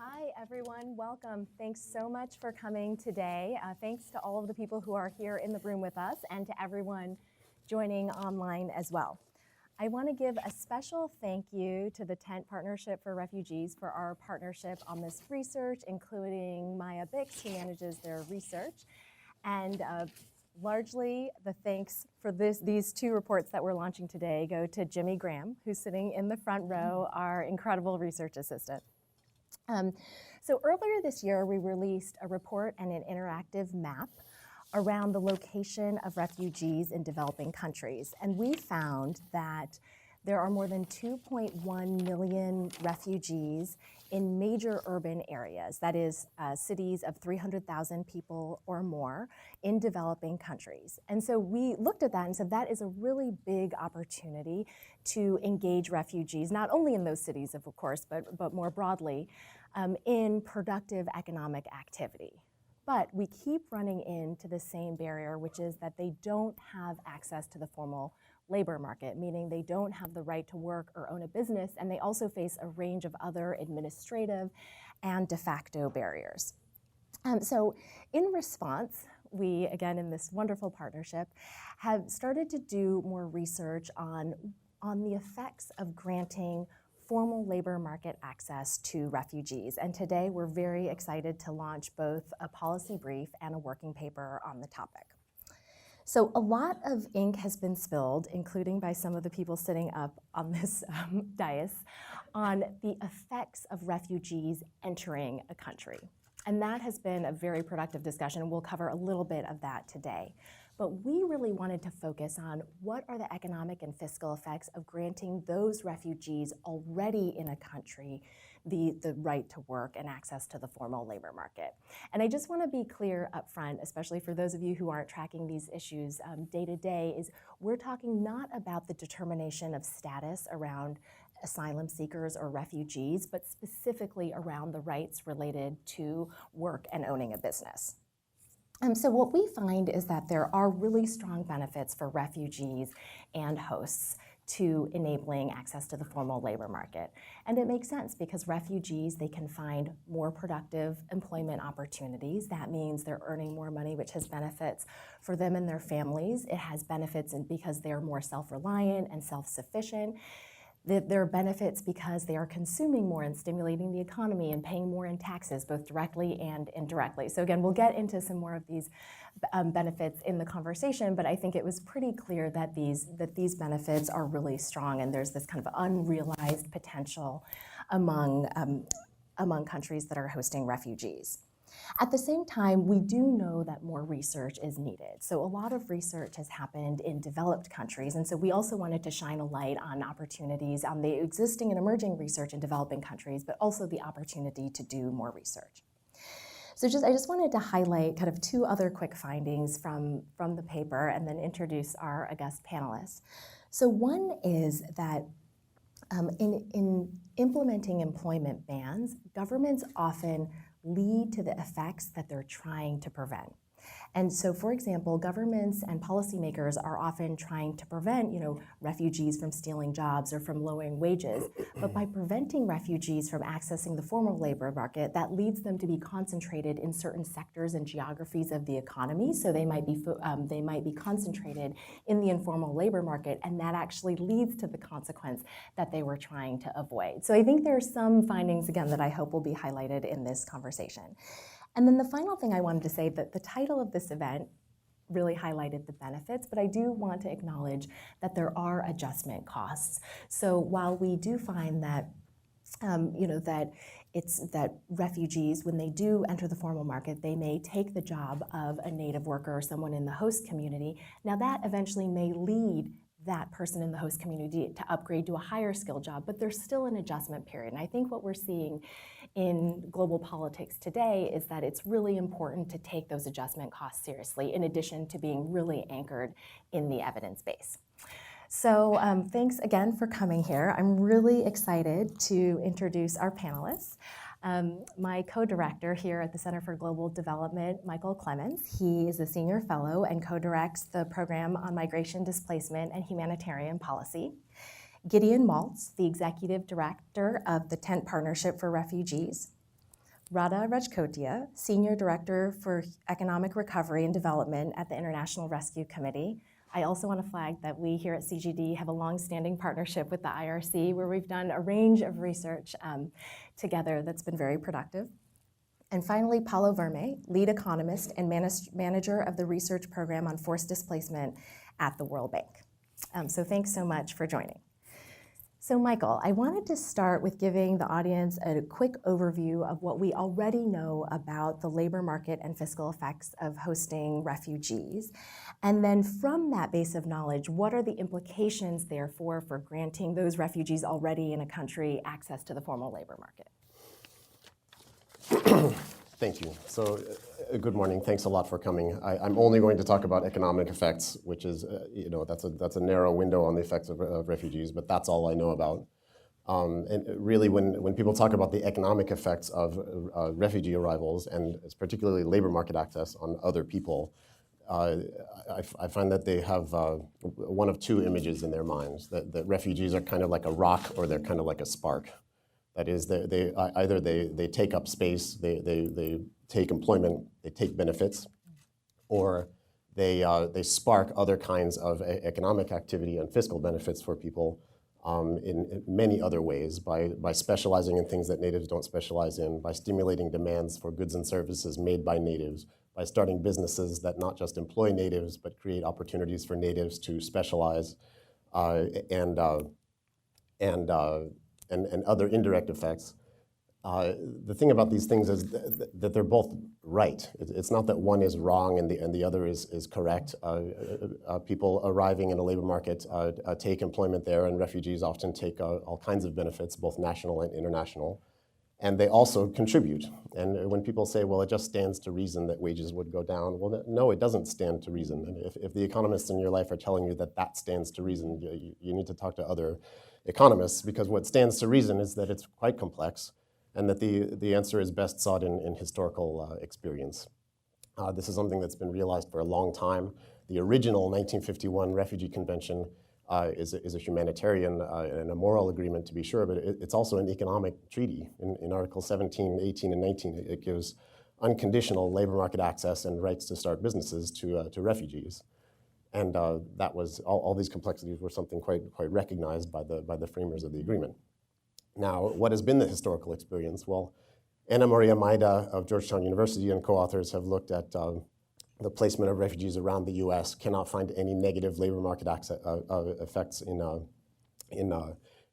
Hi, everyone. Welcome. Thanks so much for coming today. Thanks to all of the people who are here in the room with us and to everyone joining online as well. I want to give a special thank you to the Tent Partnership for Refugees for our partnership on this research, including Maya Bix, who manages their research. And largely, the thanks for these two reports that we're launching today go to Jimmy Graham, who's sitting in the front row, our incredible research assistant. So earlier this year, we released a report and an interactive map around the location of refugees in developing countries. And we found that there are more than 2.1 million refugees in major urban areas, that is, cities of 300,000 people or more in developing countries. And so we looked at that and said that is a really big opportunity to engage refugees, not only in those cities, of course, but more broadly, in productive economic activity. But we keep running into the same barrier, which is that they don't have access to the formal labor market, meaning they don't have the right to work or own a business, and they also face a range of other administrative and de facto barriers. So in response, we, again, in this wonderful partnership, have started to do more research on the effects of granting formal labor market access to refugees. And today we're very excited to launch both a policy brief and a working paper on the topic. So a lot of ink has been spilled, including by some of the people sitting up on this dais, on the effects of refugees entering a country. And that has been a very productive discussion, and we'll cover a little bit of that today. But we really wanted to focus on what are the economic and fiscal effects of granting those refugees already in a country the right to work and access to the formal labor market. And I just want to be clear up front, especially for those of you who aren't tracking these issues day to day, is we're talking not about the determination of status around asylum seekers or refugees, but specifically around the rights related to work and owning a business. So what we find is that there are really strong benefits for refugees and hosts to enabling access to the formal labor market. And it makes sense because refugees, they can find more productive employment opportunities. That means they're earning more money, which has benefits for them and their families. It has benefits because they're more self-reliant and self-sufficient. There are benefits because they are consuming more and stimulating the economy and paying more in taxes, both directly and indirectly. So again, we'll get into some more of these benefits in the conversation, but I think it was pretty clear that these benefits are really strong, and there's this kind of unrealized potential among countries that are hosting refugees. At the same time, we do know that more research is needed. So a lot of research has happened in developed countries, and so we also wanted to shine a light on opportunities on the existing and emerging research in developing countries, but also the opportunity to do more research. So I just wanted to highlight kind of two other quick findings from the paper and then introduce our guest panelists. So one is that in implementing employment bans, governments often lead to the effects that they're trying to prevent. And so, for example, governments and policymakers are often trying to prevent, refugees from stealing jobs or from lowering wages. But by preventing refugees from accessing the formal labor market, that leads them to be concentrated in certain sectors and geographies of the economy. So they might be concentrated in the informal labor market, and that actually leads to the consequence that they were trying to avoid. So I think there are some findings, again, that I hope will be highlighted in this conversation. And then the final thing I wanted to say, that the title of this event really highlighted the benefits, but I do want to acknowledge that there are adjustment costs. So while we do find that that refugees, when they do enter the formal market, they may take the job of a native worker or someone in the host community. Now that eventually may lead that person in the host community to upgrade to a higher skill job, but there's still an adjustment period. And I think what we're seeing in global politics today is that it's really important to take those adjustment costs seriously, in addition to being really anchored in the evidence base. So thanks again for coming here. I'm really excited to introduce our panelists. My co-director here at the Center for Global Development, Michael Clemens, he is a senior fellow and co-directs the program on migration, displacement, and humanitarian policy. Gideon Maltz, the executive director of the Tent Partnership for Refugees. Radha Rajkotia, Senior Director for Economic Recovery and Development at the International Rescue Committee. I also want to flag that we here at CGD have a long-standing partnership with the IRC where we've done a range of research together that's been very productive. And finally, Paulo Verme, lead economist and manager of the research program on forced displacement at the World Bank. So thanks so much for joining. So Michael, I wanted to start with giving the audience a quick overview of what we already know about the labor market and fiscal effects of hosting refugees. And then from that base of knowledge, what are the implications, therefore, for granting those refugees already in a country access to the formal labor market? Thank you. So, good morning. Thanks a lot for coming. I'm only going to talk about economic effects, which is, that's a narrow window on the effects of refugees, but that's all I know about. And really, when people talk about the economic effects of refugee arrivals, and particularly labor market access on other people, I find that they have one of two images in their minds, that refugees are kind of like a rock or they're kind of like a spark. That is, either they take up space, they take employment, they take benefits, or they spark other kinds of economic activity and fiscal benefits for people in many other ways, by specializing in things that natives don't specialize in, by stimulating demands for goods and services made by natives, by starting businesses that not just employ natives, but create opportunities for natives to specialize, and other indirect effects. The thing about these things is that they're both right. It's not that one is wrong and the other is correct. People arriving in a labor market take employment there, and refugees often take all kinds of benefits, both national and international. And they also contribute. And when people say, well, it just stands to reason that wages would go down, well, no, it doesn't stand to reason. And if the economists in your life are telling you that stands to reason, you need to talk to other economists, because what stands to reason is that it's quite complex, and that the answer is best sought in historical experience. This is something that's been realized for a long time. The original 1951 Refugee Convention is a humanitarian and a moral agreement, to be sure, but it's also an economic treaty. In Article 17, 18, and 19, it gives unconditional labor market access and rights to start businesses to refugees. And that was, all these complexities were something quite recognized by the framers of the agreement. Now, what has been the historical experience? Well, Ana Maria Maida of Georgetown University and co-authors have looked at the placement of refugees around the US, cannot find any negative labor market access, effects in the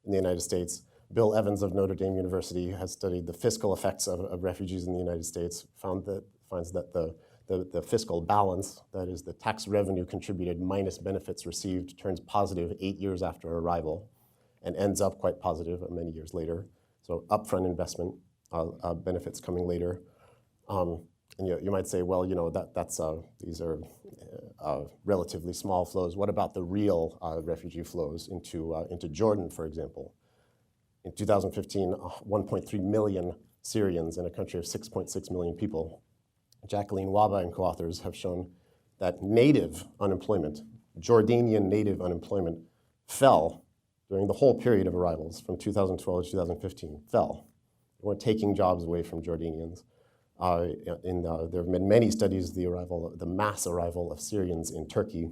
United States. Bill Evans of Notre Dame University has studied the fiscal effects of refugees in the United States, finds that the fiscal balance, that is the tax revenue contributed minus benefits received, turns positive 8 years after arrival and ends up quite positive many years later. So upfront investment, benefits coming later. And you might say, well, these are relatively small flows. What about the real refugee flows into Jordan, for example? In 2015, 1.3 million Syrians in a country of 6.6 million people. Jacqueline Waba and co-authors have shown that native unemployment, Jordanian native unemployment, fell during the whole period of arrivals from 2012 to 2015, fell. They weren't taking jobs away from Jordanians. There have been many studies, the mass arrival of Syrians in Turkey.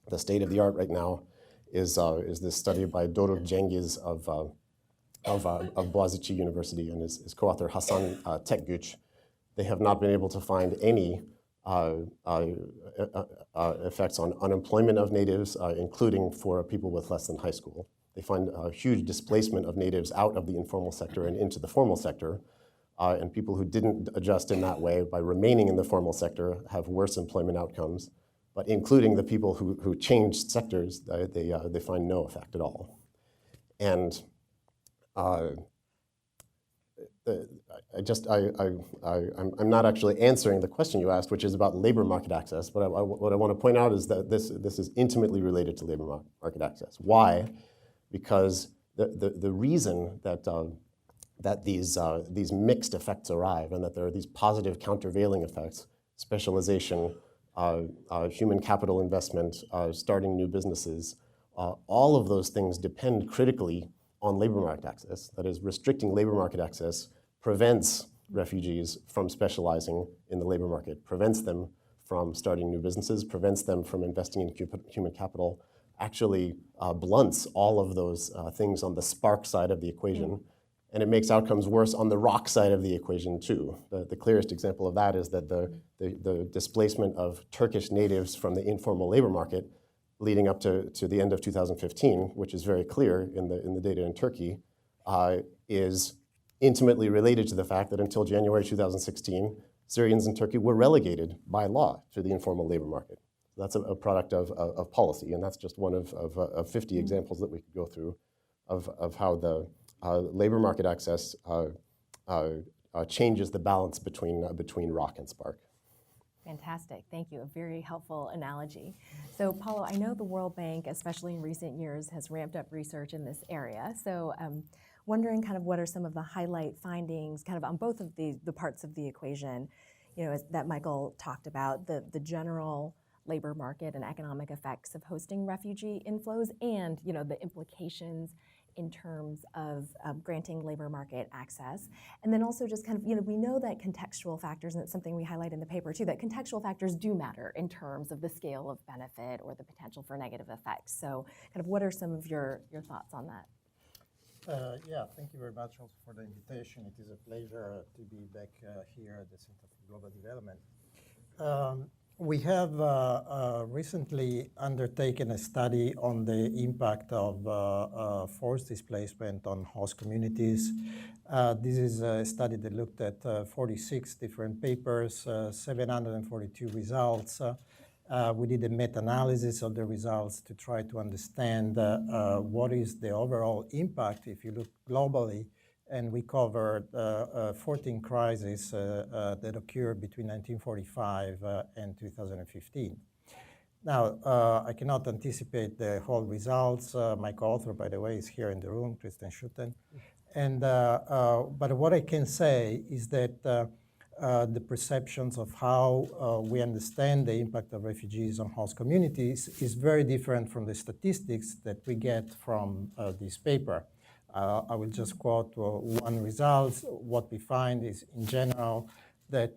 The state of the art right now is this study by Doruk Cengiz of Boğaziçi University and his co-author Hasan Tekgüç. They have not been able to find any effects on unemployment of natives, including for people with less than high school. They find a huge displacement of natives out of the informal sector and into the formal sector. And people who didn't adjust in that way by remaining in the formal sector have worse employment outcomes. But including the people who changed sectors, they find no effect at all. And I'm not actually answering the question you asked, which is about labor market access. But what I want to point out is that this is intimately related to labor market access. Why? Because the reason that these mixed effects arrive and that there are these positive countervailing effects, specialization, human capital investment, starting new businesses, all of those things depend critically on labor market access. That is, restricting labor market access prevents refugees from specializing in the labor market, prevents them from starting new businesses, prevents them from investing in human capital, actually blunts all of those things on the spark side of the equation, and it makes outcomes worse on the rock side of the equation too. The clearest example of that is that the displacement of Turkish natives from the informal labor market leading up to the end of 2015, which is very clear in the data in Turkey, is intimately related to the fact that until January 2016, Syrians in Turkey were relegated by law to the informal labor market. That's a product of policy, and that's just one of 50 examples that we could go through of how the labor market access changes the balance between rock and spark. Fantastic, thank you. A very helpful analogy. So Paulo, I know the World Bank, especially in recent years, has ramped up research in this area. So wondering kind of what are some of the highlight findings kind of on both of the parts of the equation, that Michael talked about, the general labor market and economic effects of hosting refugee inflows and, the implications in terms of granting labor market access. And then also just kind of, we know that contextual factors, and it's something we highlight in the paper too, that contextual factors do matter in terms of the scale of benefit or the potential for negative effects. So kind of what are some of your thoughts on that? Yeah, thank you very much also for the invitation. It is a pleasure to be back here at the Center for Global Development. We have recently undertaken a study on the impact of forced displacement on host communities. This is a study that looked at 46 different papers, 742 results. We did a meta-analysis of the results to try to understand what is the overall impact if you look globally. And we covered 14 crises that occurred between 1945 and 2015. Now, I cannot anticipate the whole results. My co-author, by the way, is here in the room, Kristen Schutten. And, but what I can say is that the perceptions of how we understand the impact of refugees on host communities is very different from the statistics that we get from this paper. I will just quote one result. What we find is, in general, that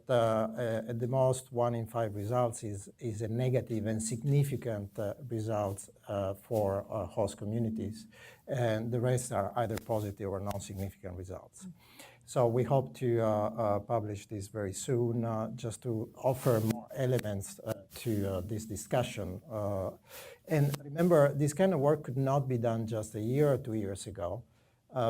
at the most 1 in 5 results is a negative and significant result for host communities. And the rest are either positive or non-significant results. So we hope to publish this very soon, just to offer more elements to this discussion. And remember, this kind of work could not be done just a year or 2 years ago.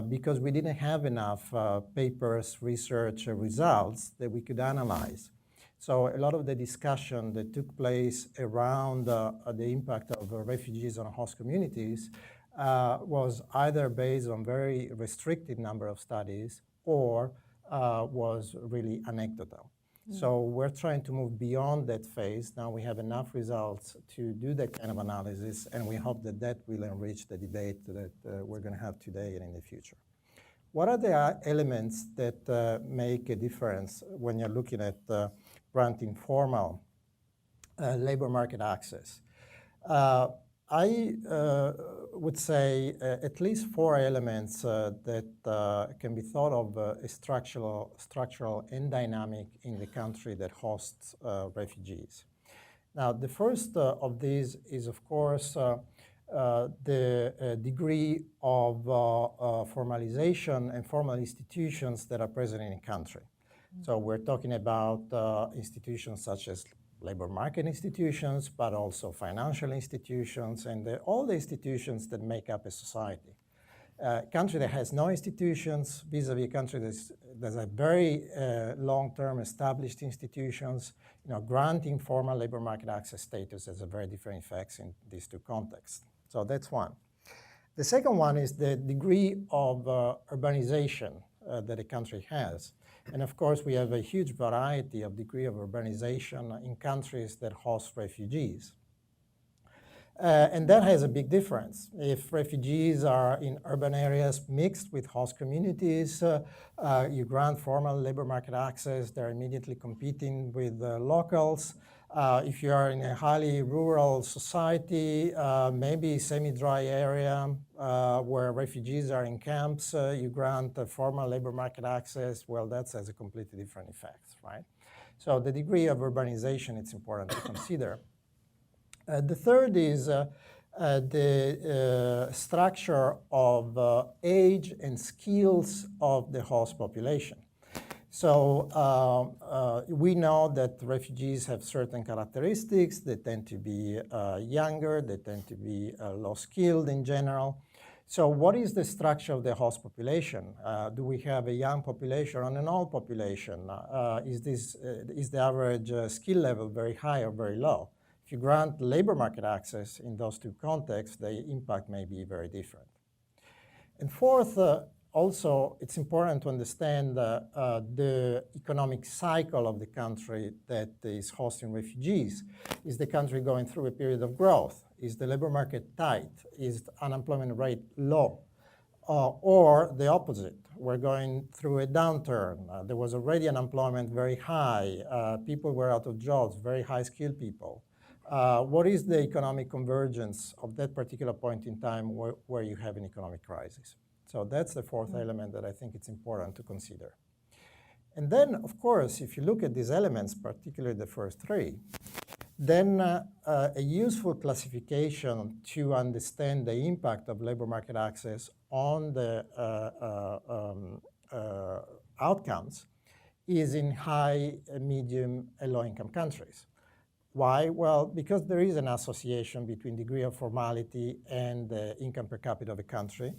Because we didn't have enough papers, research, results that we could analyze. So a lot of the discussion that took place around the impact of refugees on host communities was either based on very restricted number of studies or was really anecdotal. So we're trying to move beyond that phase. Now we have enough results to do that kind of analysis, and we hope that that will enrich the debate that we're going to have today and in the future. What are the elements that make a difference when you're looking at granting formal labor market access? I would say at least 4 elements that can be thought of as structural and dynamic in the country that hosts refugees. Now, the first of these is, of course, the degree of formalization and formal institutions that are present in a country. So we're talking about institutions such as labor market institutions, but also financial institutions, and all the institutions that make up a society. A country that has no institutions vis-a-vis a country that has very long-term established institutions, granting formal labor market access status has a very different effects in these 2 contexts. So that's one. The second one is the degree of urbanization that a country has. And of course, we have a huge variety of degree of urbanization in countries that host refugees. And that has a big difference. If refugees are in urban areas mixed with host communities, you grant formal labor market access, they're immediately competing with locals. If you are in a highly rural society, maybe semi-dry area where refugees are in camps, you grant formal labor market access, well, that has a completely different effect, right? So the degree of urbanization, it's important to consider. The third is the structure of age and skills of the host population. So we know that refugees have certain characteristics. They tend to be younger. They tend to be low skilled in general. So what is the structure of the host population? Do we have a young population or an old population? Is the average skill level very high or very low? If you grant labor market access in those two contexts, the impact may be very different. And fourth, also, it's important to understand the economic cycle of the country that is hosting refugees. Is the country going through a period of growth? Is the labor market tight? Is the unemployment rate low? Or the opposite, we're going through a downturn. There was already unemployment very high. People were out of jobs, very high-skilled people. What is the economic convergence of that particular point in time where you have an economic crisis? So that's the fourth element that I think it's important to consider. And then, of course, if you look at these elements, particularly the first three, then a useful classification to understand the impact of labor market access on the outcomes is in high, medium, and low-income countries. Why? Well, because there is an association between degree of formality and the income per capita of a country.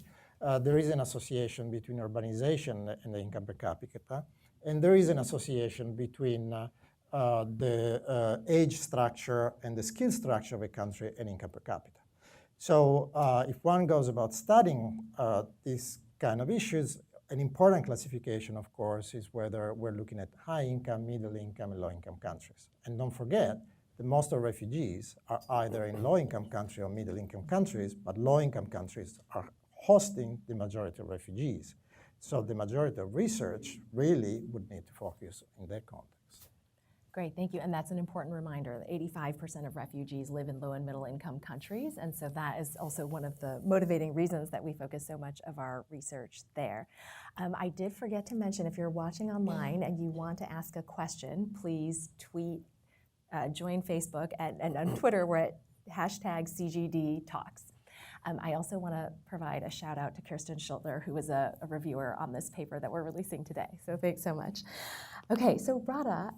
There is an association between urbanization and the income per capita. And there is an association between the age structure and the skill structure of a country and income per capita. So if one goes about studying these kind of issues, an important classification, of course, is whether we're looking at high income, middle income, and low income countries. And don't forget that most of refugees are either in low income countries or middle income countries, but low income countries are hosting the majority of refugees. So the majority of research really would need to focus in that context. Great, thank you. And that's an important reminder that 85% of refugees live in low and middle income countries. And so that is also one of the motivating reasons that we focus so much of our research there. I did forget to mention, if you're watching online and you want to ask a question, please tweet, join Facebook, and on Twitter, we're at #CGDTalks. I also want to provide a shout out to Kirsten Schultler, who is a reviewer on this paper that we're releasing today. So thanks so much. Okay, so Radha,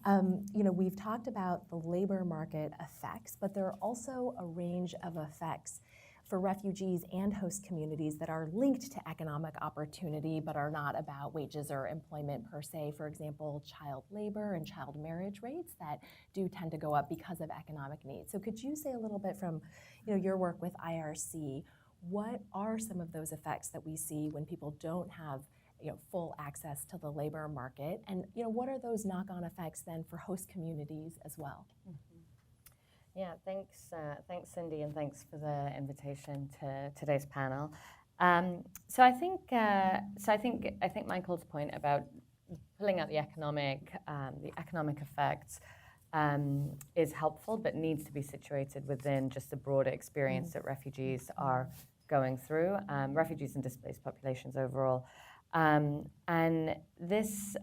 we've talked about the labor market effects, but there are also a range of effects for refugees and host communities that are linked to economic opportunity, but are not about wages or employment per se. For example, child labor and child marriage rates that do tend to go up because of economic needs. So could you say a little bit from your work with IRC, what are some of those effects that we see when people don't have full access to the labor market? And what are those knock-on effects then for host communities as well? Mm-hmm. Yeah, thanks, Cindy, and thanks for the invitation to today's panel. So I think Michael's point about pulling out the economic effects is helpful, but needs to be situated within just the broader experience that refugees are going through, refugees and displaced populations overall. And this,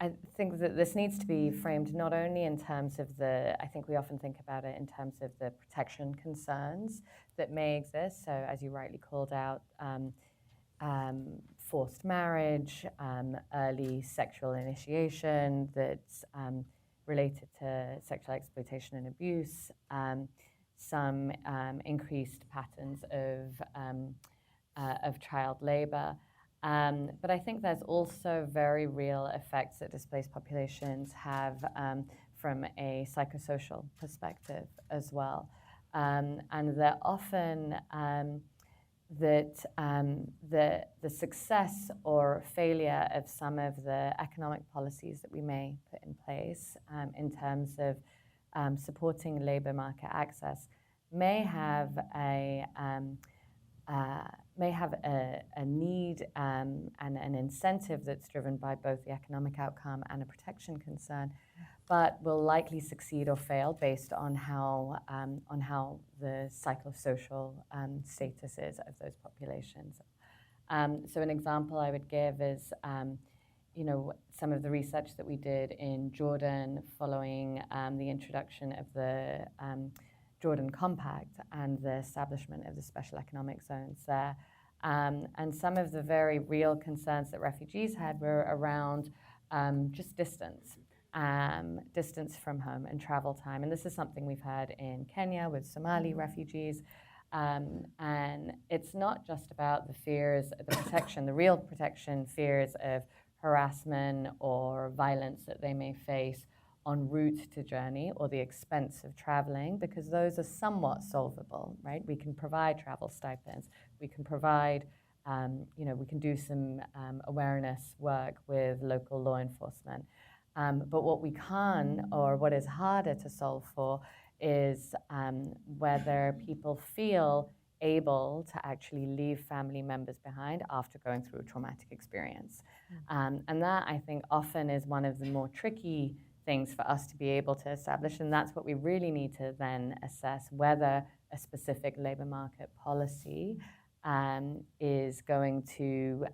I think that this needs to be framed not only in terms of I think we often think about it in terms of the protection concerns that may exist. So as you rightly called out, forced marriage, early sexual initiation that's related to sexual exploitation and abuse, some increased patterns of child labor. But I think there's also very real effects that displaced populations have from a psychosocial perspective as well. And they're often that the success or failure of some of the economic policies that we may put in place in terms of supporting labor market access may have a need and an incentive that's driven by both the economic outcome and a protection concern, but will likely succeed or fail based on how the psychosocial status is of those populations. So an example I would give is, some of the research that we did in Jordan following the introduction of the Jordan Compact and the establishment of the special economic zones there. And some of the very real concerns that refugees had were around just distance from home and travel time. And this is something we've had in Kenya with Somali refugees. And it's not just about the fears, the protection, the real protection fears of harassment or violence that they may face en route to journey or the expense of traveling, because those are somewhat solvable, right? We can provide travel stipends. We can provide, we can do some awareness work with local law enforcement. But what we can, or what is harder to solve for, is whether people feel able to actually leave family members behind after going through a traumatic experience. And that, I think, often is one of the more tricky things for us to be able to establish, and that's what we really need to then assess, whether a specific labor market policy is going to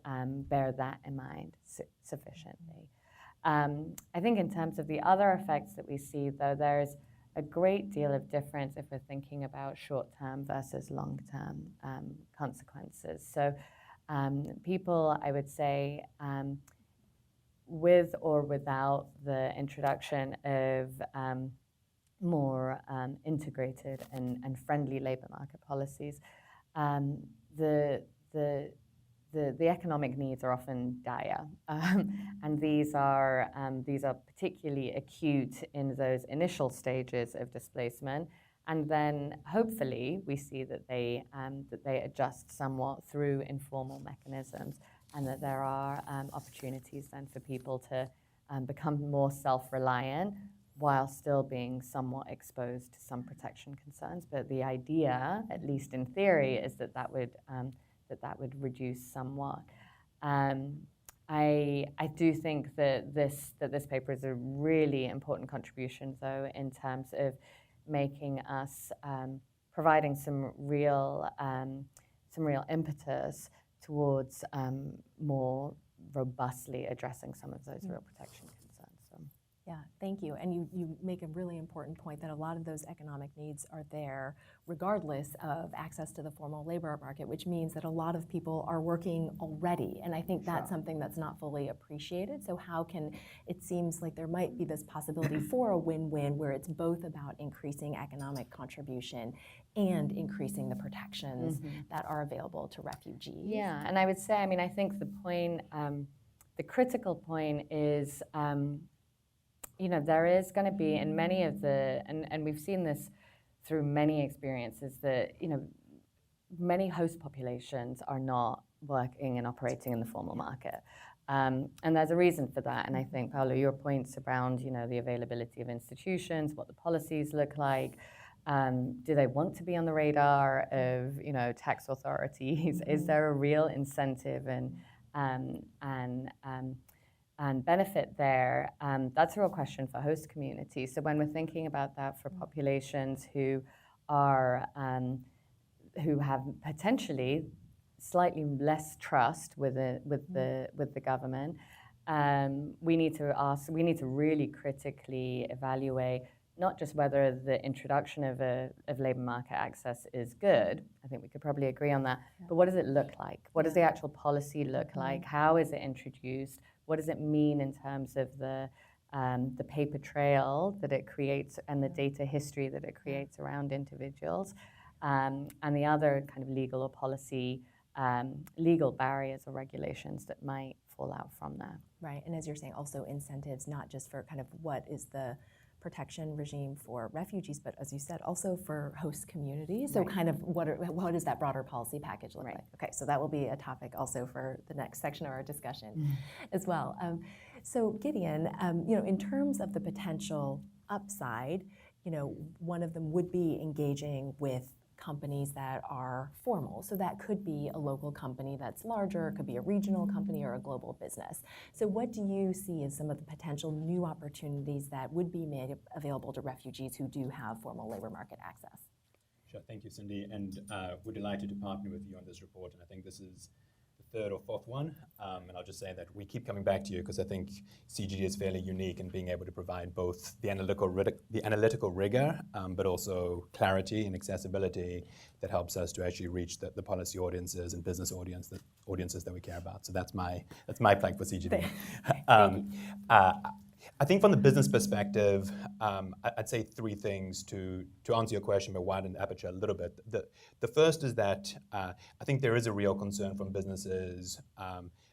bear that in mind sufficiently. I think in terms of the other effects that we see, though, there's a great deal of difference if we're thinking about short-term versus long-term consequences. So people, I would say, with or without the introduction of more integrated and friendly labor market policies, the economic needs are often dire, and these are particularly acute in those initial stages of displacement. And then hopefully we see that they adjust somewhat through informal mechanisms, and that there are opportunities then for people to become more self-reliant while still being somewhat exposed to some protection concerns. But the idea, at least in theory, is that would reduce somewhat. I do think that this paper is a really important contribution, though, in terms of making us providing some real impetus towards more robustly addressing some of those real protection concerns. So. Yeah, thank you. And you make a really important point that a lot of those economic needs are there regardless of access to the formal labor market, which means that a lot of people are working already. And I think that's something that's not fully appreciated. So how can, it seems like there might be this possibility for a win-win where it's both about increasing economic contribution and increasing the protections that are available to refugees. Yeah, and I would say, I think the point, the critical point is, there is going to be in many of the, and we've seen this through many experiences, that many host populations are not working and operating in the formal market. And there's a reason for that. And I think, Paolo, your points around the availability of institutions, what the policies look like, do they want to be on the radar of tax authorities? Is there a real incentive and benefit there? That's a real question for host communities. So when we're thinking about that for populations who have potentially slightly less trust with the government, we need to really critically evaluate not just whether the introduction of labor market access is good. I think we could probably agree on that. But what does it look like? What does the actual policy look like? How is it introduced? What does it mean in terms of the paper trail that it creates and the data history that it creates around individuals, and the other kind of legal or policy, legal barriers or regulations that might fall out from that. Right, and as you're saying, also incentives, not just for kind of what is the protection regime for refugees, but as you said, also for host communities. So kind of what does that broader policy package look like? Okay, so that will be a topic also for the next section of our discussion as well. So Gideon, in terms of the potential upside, one of them would be engaging with companies that are formal. So that could be a local company that's larger, it could be a regional company or a global business. So what do you see as some of the potential new opportunities that would be made available to refugees who do have formal labor market access? Sure, thank you, Cindy. And we're delighted to partner with you on this report. And I think this is the third or fourth one. And I'll just say that we keep coming back to you because I think CGD is fairly unique in being able to provide both the analytical rigor, but also clarity and accessibility that helps us to actually reach the policy audiences and business audiences that we care about. So that's my plug for CGD. I think from the business perspective, I'd say three things to answer your question, but widen the aperture a little bit. The first is that I think there is a real concern from businesses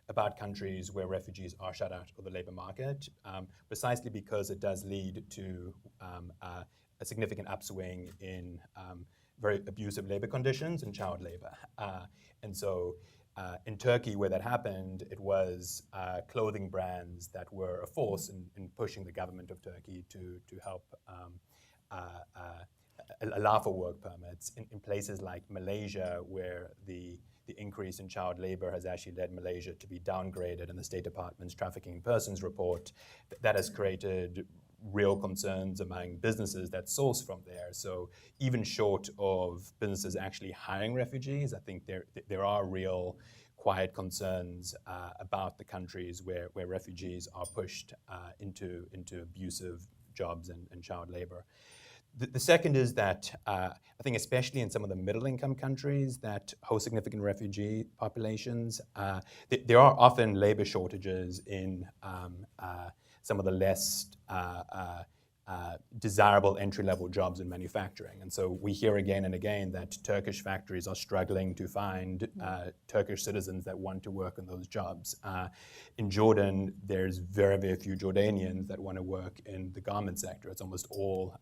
about countries where refugees are shut out of the labor market, precisely because it does lead to a significant upswing in very abusive labor conditions and child labor. And so in Turkey, where that happened, it was clothing brands that were a force in pushing the government of Turkey to help allow for work permits. In places like Malaysia, where the increase in child labor has actually led Malaysia to be downgraded in the State Department's Trafficking in Persons report, that has created real concerns among businesses that source from there. So even short of businesses actually hiring refugees, I think there are real quiet concerns about the countries where refugees are pushed into abusive jobs and child labor. The second is that I think especially in some of the middle-income countries that host significant refugee populations, there are often labor shortages in some of the less desirable entry-level jobs in manufacturing. And so we hear again and again that Turkish factories are struggling to find Turkish citizens that want to work in those jobs. In Jordan, there's very, very few Jordanians that want to work in the garment sector. It's almost all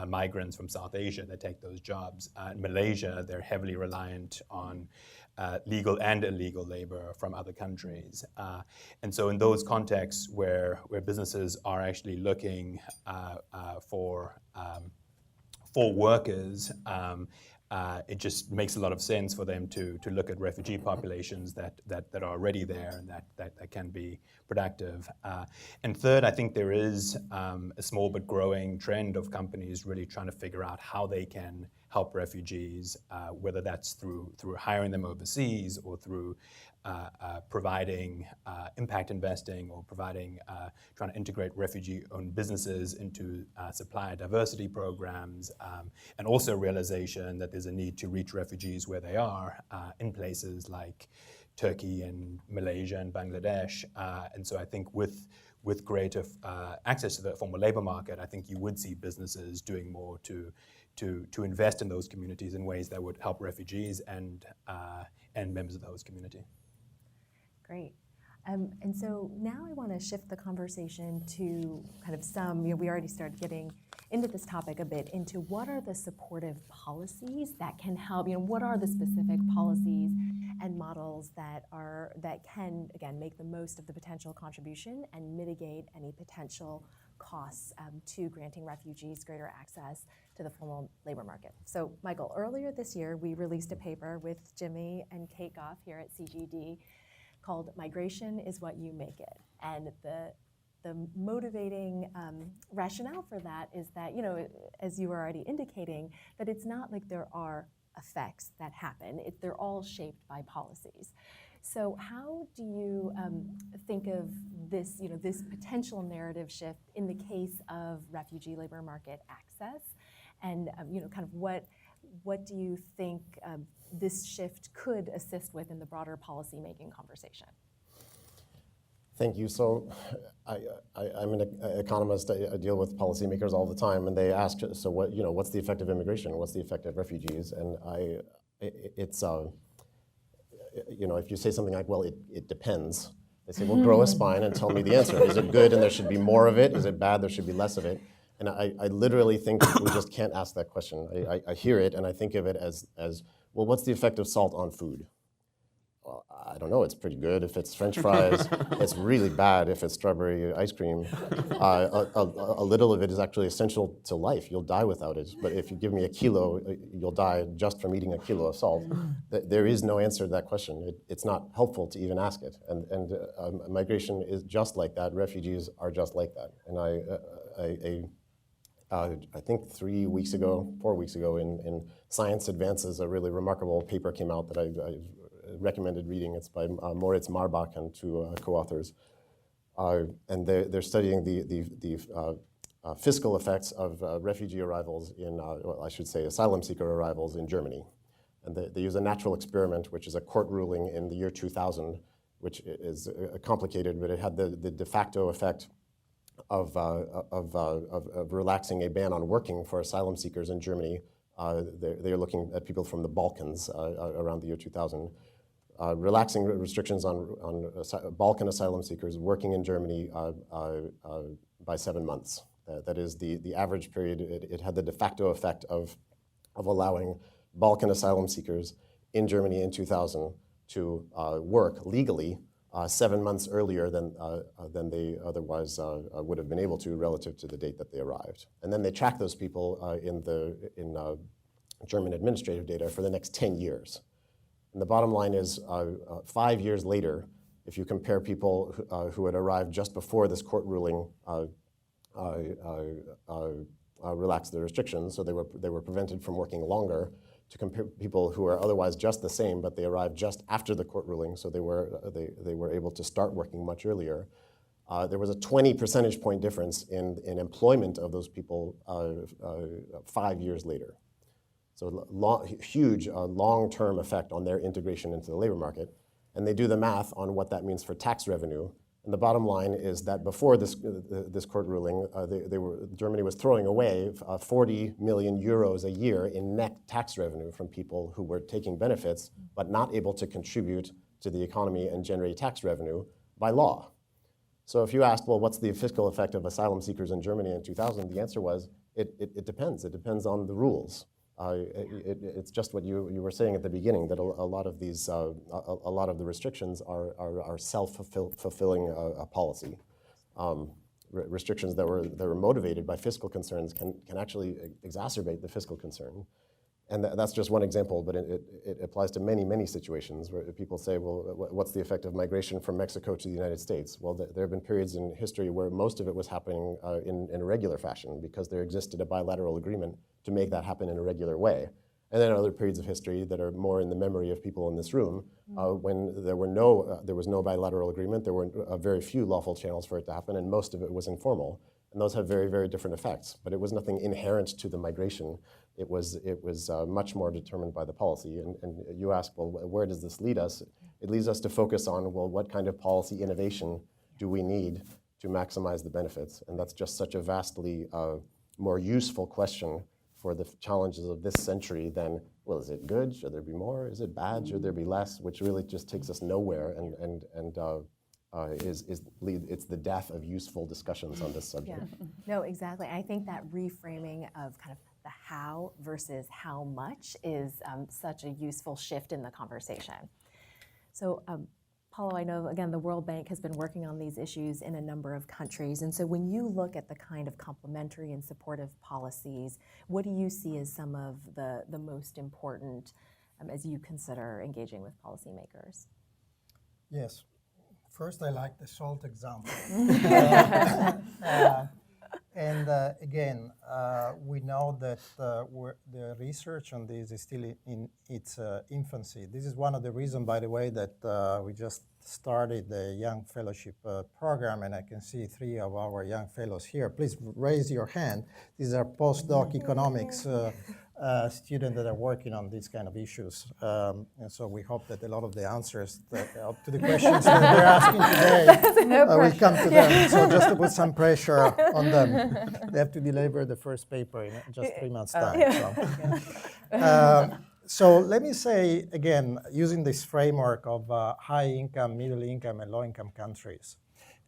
migrants from South Asia that take those jobs. In Malaysia, they're heavily reliant on legal and illegal labor from other countries. And so in those contexts where businesses are actually looking for workers, it just makes a lot of sense for them to look at refugee populations that are already there and that can be productive. And third, I think there is a small but growing trend of companies really trying to figure out how they can help refugees, whether that's through hiring them overseas or through providing impact investing or trying to integrate refugee-owned businesses into supplier diversity programs, and also realization that there's a need to reach refugees where they are in places like Turkey and Malaysia and Bangladesh. And so I think with greater access to the formal labor market, I think you would see businesses doing more to invest in those communities in ways that would help refugees and members of the host community. Great. And so now I want to shift the conversation to kind of some, we already started getting into this topic a bit, into what are the supportive policies that can help, what are the specific policies and models that can, again, make the most of the potential contribution and mitigate any potential costs to granting refugees greater access to the formal labor market. So Michael, earlier this year, we released a paper with Jimmy and Kate Goff here at CGD called Migration is What You Make It. And the motivating rationale for that is that, as you were already indicating, that it's not like there are effects that happen. They're all shaped by policies. So how do you think of this, this potential narrative shift in the case of refugee labor market access? And kind of what do you think this shift could assist with in the broader policy-making conversation? Thank you. So I'm an economist. I deal with policymakers all the time, and they ask, so what's the effect of immigration? What's the effect of refugees? And if you say something like, well, it depends, they say, well, grow a spine and tell me the answer. Is it good and there should be more of it? Is it bad, there should be less of it? And I literally think we just can't ask that question. I hear it and I think of it as well, what's the effect of salt on food? well, I don't know, it's pretty good if it's French fries. It's really bad if it's strawberry ice cream. A little of it is actually essential to life. You'll die without it. But if you give me a kilo, you'll die just from eating a kilo of salt. There is no answer to that question. It's not helpful to even ask it. And migration is just like that. Refugees are just like that. And I think 4 weeks ago, in Science Advances, a really remarkable paper came out that I recommended reading. It's by Moritz Marbach and two co-authors. And they're studying the fiscal effects of refugee arrivals in, well, I should say asylum seeker arrivals in Germany. And they use a natural experiment, which is a court ruling in the year 2000, which is complicated, but it had the de facto effect of relaxing a ban on working for asylum seekers in Germany. They're looking at people from the Balkans around the year 2000. Relaxing restrictions on Balkan asylum seekers working in Germany by 7 months. That is the average period. It had the de facto effect of allowing Balkan asylum seekers in Germany in 2000 to work legally 7 months earlier than they otherwise would have been able to relative to the date that they arrived. And then they track those people in German administrative data for the next 10 years. And the bottom line is 5 years later, if you compare people who had arrived just before this court ruling relaxed the restrictions, so they were prevented from working longer, to compare people who are otherwise just the same, but they arrived just after the court ruling, so they were able to start working much earlier. There was a 20 percentage point difference in employment of those people 5 years later. So huge long-term effect on their integration into the labor market. And they do the math on what that means for tax revenue. And the bottom line is that before this court ruling, Germany was throwing away 40 million euros a year in net tax revenue from people who were taking benefits but not able to contribute to the economy and generate tax revenue by law. So if you asked, well, what's the fiscal effect of asylum seekers in Germany in 2000, the answer was, it depends. It depends on the rules. It's just what you were saying at the beginning, that a lot of these, a lot of the restrictions are self-fulfilling policy. Restrictions that were motivated by fiscal concerns can actually exacerbate the fiscal concern. And that's just one example, but it applies to many, many situations where people say, well, what's the effect of migration from Mexico to the United States? Well, there have been periods in history where most of it was happening in a regular fashion because there existed a bilateral agreement to make that happen in a regular way. And then other periods of history that are more in the memory of people in this room, when there was no bilateral agreement, there were very few lawful channels for it to happen, and most of it was informal. And those have very, very different effects. But it was nothing inherent to the migration. It was much more determined by the policy. And you ask, well, where does this lead us? It leads us to focus on, well, what kind of policy innovation do we need to maximize the benefits? And that's just such a vastly more useful question for the challenges of this century than, well, is it good? Should there be more? Is it bad? Should there be less? Which really just takes us nowhere it's the death of useful discussions on this subject. Yeah. No, exactly. I think that reframing of kind of the how versus how much is such a useful shift in the conversation. So, Paulo, I know, again, the World Bank has been working on these issues in a number of countries. And so when you look at the kind of complementary and supportive policies, what do you see as some of the most important as you consider engaging with policymakers? Yes. First, I like the salt example. Again, we know that the research on this is still in its infancy. This is one of the reasons, by the way, that we just started the Young Fellowship program, and I can see 3 of our young fellows here. Please raise your hand. These are postdoc economics students that are working on these kind of issues. And so we hope that a lot of the answers to the questions that they're asking today will come to them. So just to put some pressure on them. They have to deliver the first paper in just 3 months' time. So let me say, again, using this framework of high-income, middle-income, and low-income countries,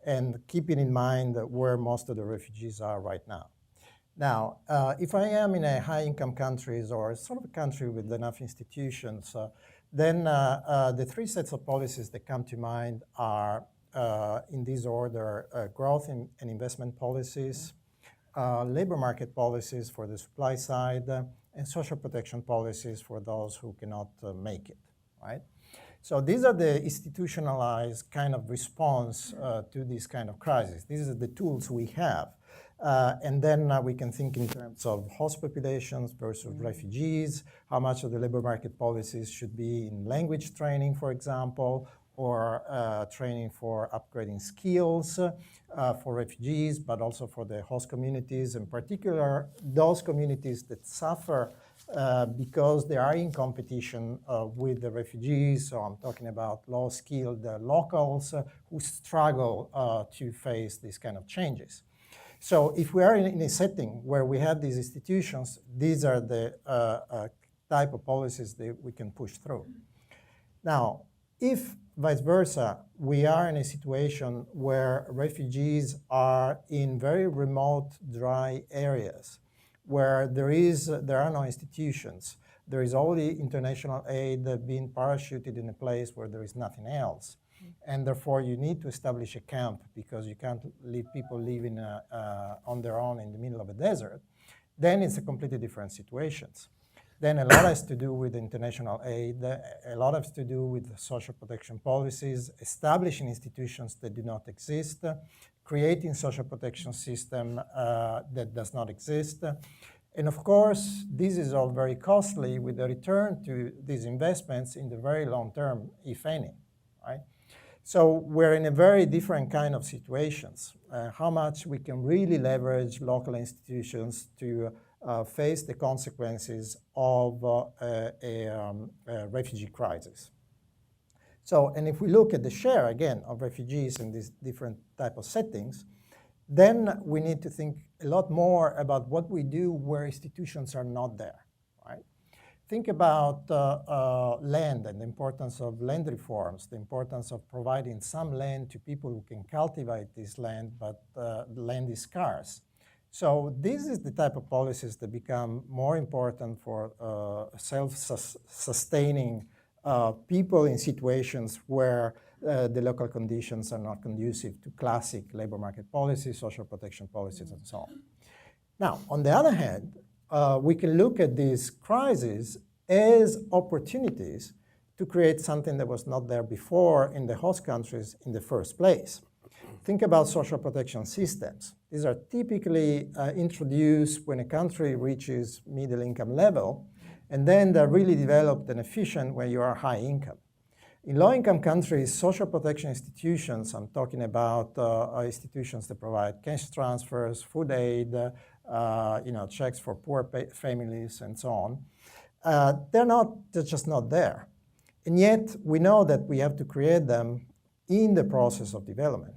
and keeping in mind where most of the refugees are right now. Now, if I am in a high-income country or sort of a country with enough institutions, then the three sets of policies that come to mind are, in this order, growth and investment policies, labor market policies for the supply side, and social protection policies for those who cannot make it, right? So these are the institutionalized kind of response to this kind of crisis. These are the tools we have. And then we can think in terms of host populations versus refugees, how much of the labor market policies should be in language training, for example, or training for upgrading skills for refugees, but also for the host communities, in particular those communities that suffer because they are in competition with the refugees. So I'm talking about low-skilled locals who struggle to face these kind of changes. So if we are in a setting where we have these institutions, these are the type of policies that we can push through. Now, if vice versa, we are in a situation where refugees are in very remote, dry areas, where there are no institutions, there is only international aid being parachuted in a place where there is nothing else. And therefore, you need to establish a camp because you can't leave people living on their own in the middle of a desert. Then it's a completely different situation. Then a lot has to do with international aid, a lot has to do with social protection policies, establishing institutions that do not exist, creating social protection system that does not exist. And of course, this is all very costly with the return to these investments in the very long term, if any, right? So we're in a very different kind of situations. How much we can really leverage local institutions to face the consequences of a refugee crisis. So, and if we look at the share, again, of refugees in these different type of settings, then we need to think a lot more about what we do where institutions are not there, right? Think about land and the importance of land reforms, the importance of providing some land to people who can cultivate this land, but the land is scarce. So this is the type of policies that become more important for self-sustaining people in situations where the local conditions are not conducive to classic labor market policies, social protection policies, and so on. Now, on the other hand, we can look at these crises as opportunities to create something that was not there before in the host countries in the first place. Think about social protection systems. These are typically introduced when a country reaches middle income level, and then they're really developed and efficient when you are high income. In low-income countries, social protection institutions, I'm talking about institutions that provide cash transfers, food aid, checks for poor families, and so on. They're just not there. And yet, we know that we have to create them in the process of development.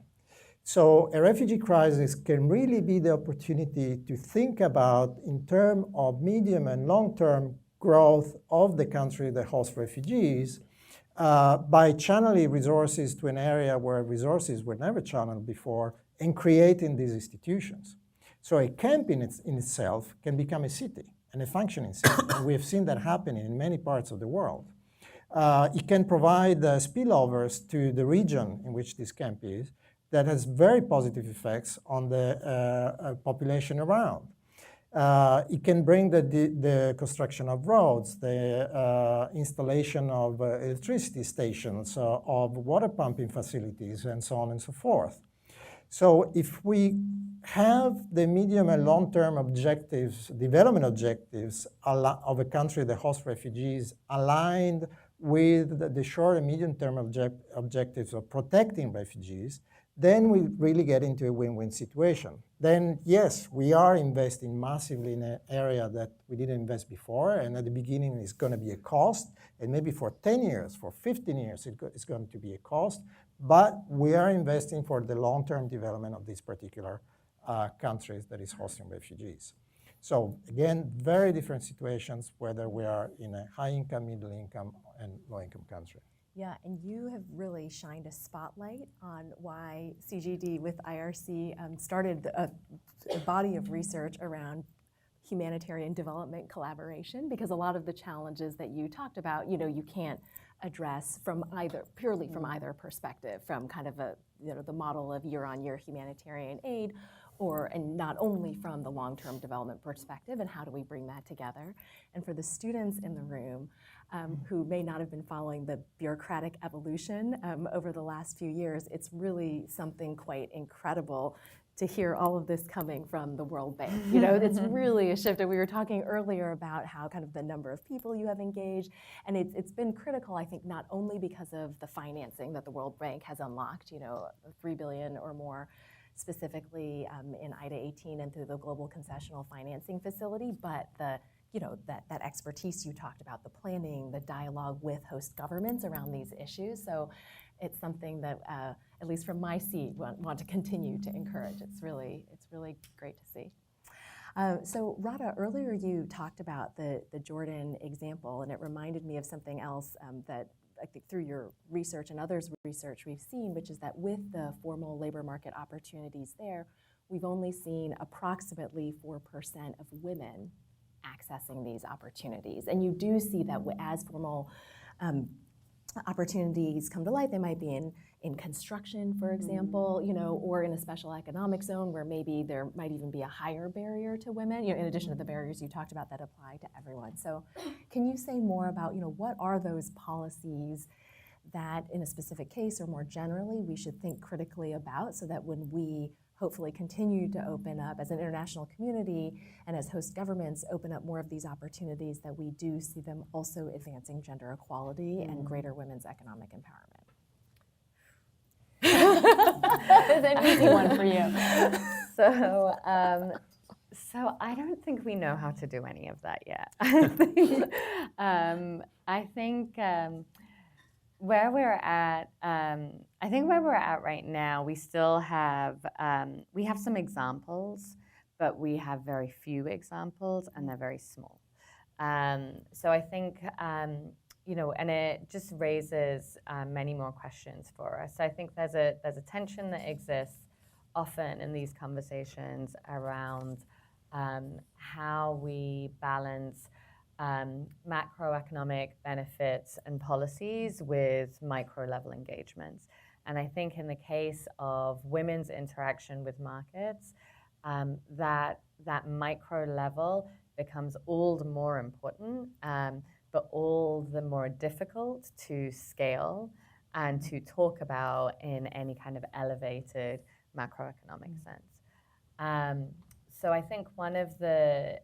So a refugee crisis can really be the opportunity to think about, in terms of medium and long-term growth of the country that hosts refugees, by channeling resources to an area where resources were never channeled before, and creating these institutions. So a camp in itself can become a city and a functioning city. And we have seen that happening in many parts of the world. It can provide spillovers to the region in which this camp is that has very positive effects on the population around. It can bring the construction of roads, the installation of electricity stations, of water pumping facilities, and so on and so forth. So if we have the medium and long-term objectives, development objectives of a country that hosts refugees aligned with the short and medium-term objectives of protecting refugees, then we really get into a win-win situation. Then, yes, we are investing massively in an area that we didn't invest before, and at the beginning it's going to be a cost, and maybe for 10 years, for 15 years, it's going to be a cost, but we are investing for the long-term development of these particular countries that is hosting refugees. So again, very different situations, whether we are in a high-income, middle-income, and low-income country. Yeah, and you have really shined a spotlight on why CGD with IRC started a body of research around humanitarian development collaboration, because a lot of the challenges that you talked about, you can't address from purely from either perspective, from kind of the model of year-on-year humanitarian aid, and not only from the long-term development perspective, and how do we bring that together? And for the students in the room who may not have been following the bureaucratic evolution over the last few years, it's really something quite incredible to hear all of this coming from the World Bank. It's really a shift. And we were talking earlier about how kind of the number of people you have engaged, and it's been critical, I think, not only because of the financing that the World Bank has unlocked, $3 billion or more, specifically in IDA 18 and through the Global Concessional Financing Facility, but that expertise you talked about, the planning, the dialogue with host governments around these issues. So it's something that, at least from my seat, want to continue to encourage. It's really great to see. So Radha, earlier you talked about the Jordan example, and it reminded me of something else that I think through your research and others' research we've seen, which is that with the formal labor market opportunities there, we've only seen approximately 4% of women accessing these opportunities. And you do see that as formal opportunities come to light, they might be in construction, for example, or in a special economic zone where maybe there might even be a higher barrier to women, in addition to the barriers you talked about that apply to everyone. So can you say more about, what are those policies that in a specific case or more generally we should think critically about, so that when we hopefully continue to open up as an international community and as host governments open up more of these opportunities, that we do see them also advancing gender equality and greater women's economic empowerment? It's an easy one for you. So I don't think we know how to do any of that yet. I think where we're at, right now, we still have some examples, but we have very few examples, and they're very small. So I think, and it just raises many more questions for us. So I think there's a tension that exists often in these conversations around how we balance macroeconomic benefits and policies with micro-level engagements. And I think in the case of women's interaction with markets, that micro-level becomes all the more important, but all the more difficult to scale and to talk about in any kind of elevated macroeconomic sense. So I think one of the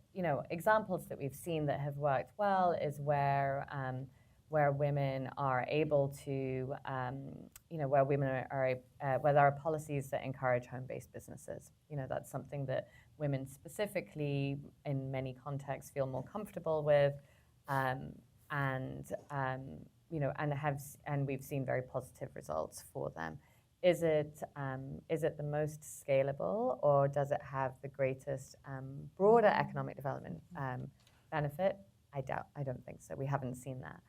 examples that we've seen that have worked well is where women are able to, where there are policies that encourage home-based businesses. That's something that women specifically in many contexts feel more comfortable with, and we've seen very positive results for them. Is it the most scalable, or does it have the greatest broader economic development benefit? I don't think so. We haven't seen that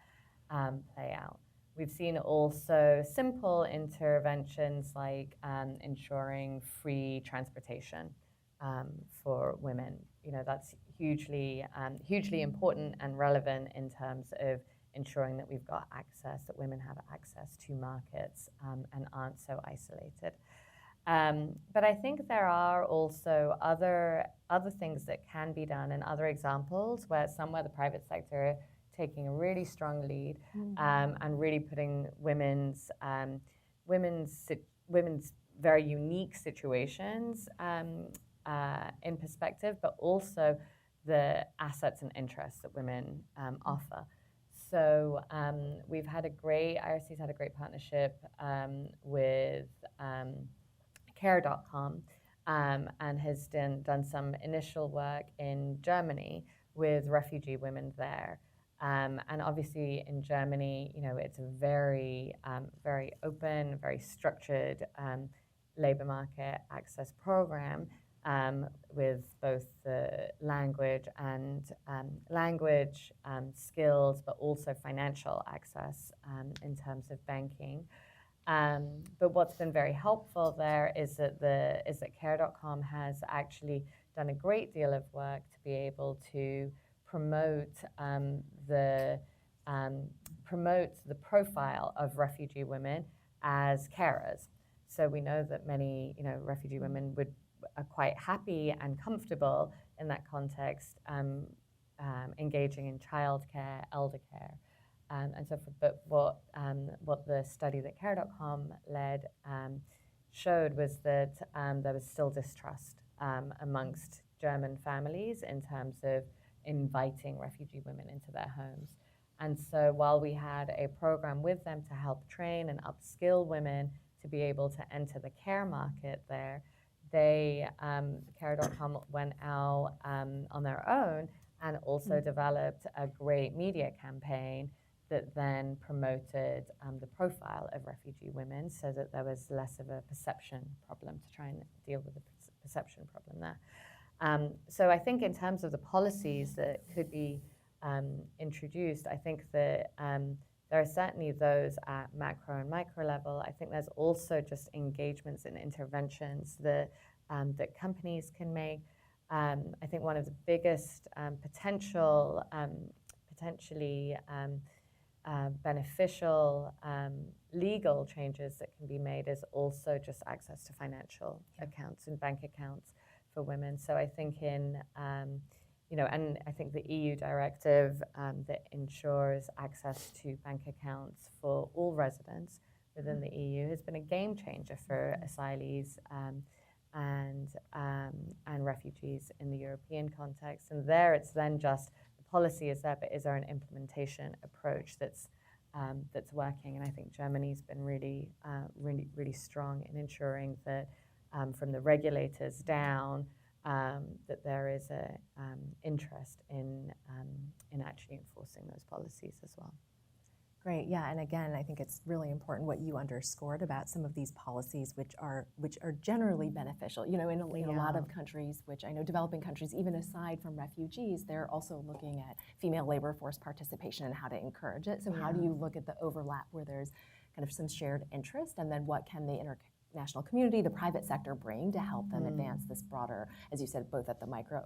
play out. We've seen also simple interventions like ensuring free transportation for women. That's hugely important and relevant in terms of ensuring that we've got access, that women have access to markets and aren't so isolated. But I think there are also other things that can be done, and other examples where the private sector taking a really strong lead and really putting women's very unique situations in perspective, but also the assets and interests that women offer. So IRC's had a great partnership with Care.com and has done some initial work in Germany with refugee women there. And obviously in Germany, it's a very open, very structured labor market access program with both the language skills, but also financial access in terms of banking. But what's been very helpful there is that Care.com has actually done a great deal of work to be able to promote the promote the profile of refugee women as carers. So we know that many, refugee women are quite happy and comfortable in that context, engaging in childcare, elder care. And so, but what the study that Care.com led showed was that there was still distrust amongst German families in terms of inviting refugee women into their homes. And so while we had a program with them to help train and upskill women to be able to enter the care market there, they, Care.com went out on their own and also developed a great media campaign that then promoted the profile of refugee women so that there was less of a perception problem, to try and deal with the perception problem there. So I think in terms of the policies that could be introduced, I think that there are certainly those at macro and micro level. I think there's also just engagements and interventions that companies can make. I think one of the biggest potentially beneficial legal changes that can be made is also just access to financial accounts and bank accounts for women. So I think and I think the EU directive that ensures access to bank accounts for all residents within the EU has been a game changer for asylees and refugees in the European context. And there it's then just the policy is there, but is there an implementation approach that's working? And I think Germany's been really strong in ensuring that from the regulators down, that there is a interest in actually enforcing those policies as well. Great, yeah, and again, I think it's really important what you underscored about some of these policies, which are generally beneficial. In a lot of countries, which I know developing countries, even aside from refugees, they're also looking at female labor force participation and how to encourage it. So how do you look at the overlap where there's kind of some shared interest, and then what can the international community, the private sector bring to help them advance this broader, as you said, both at the macro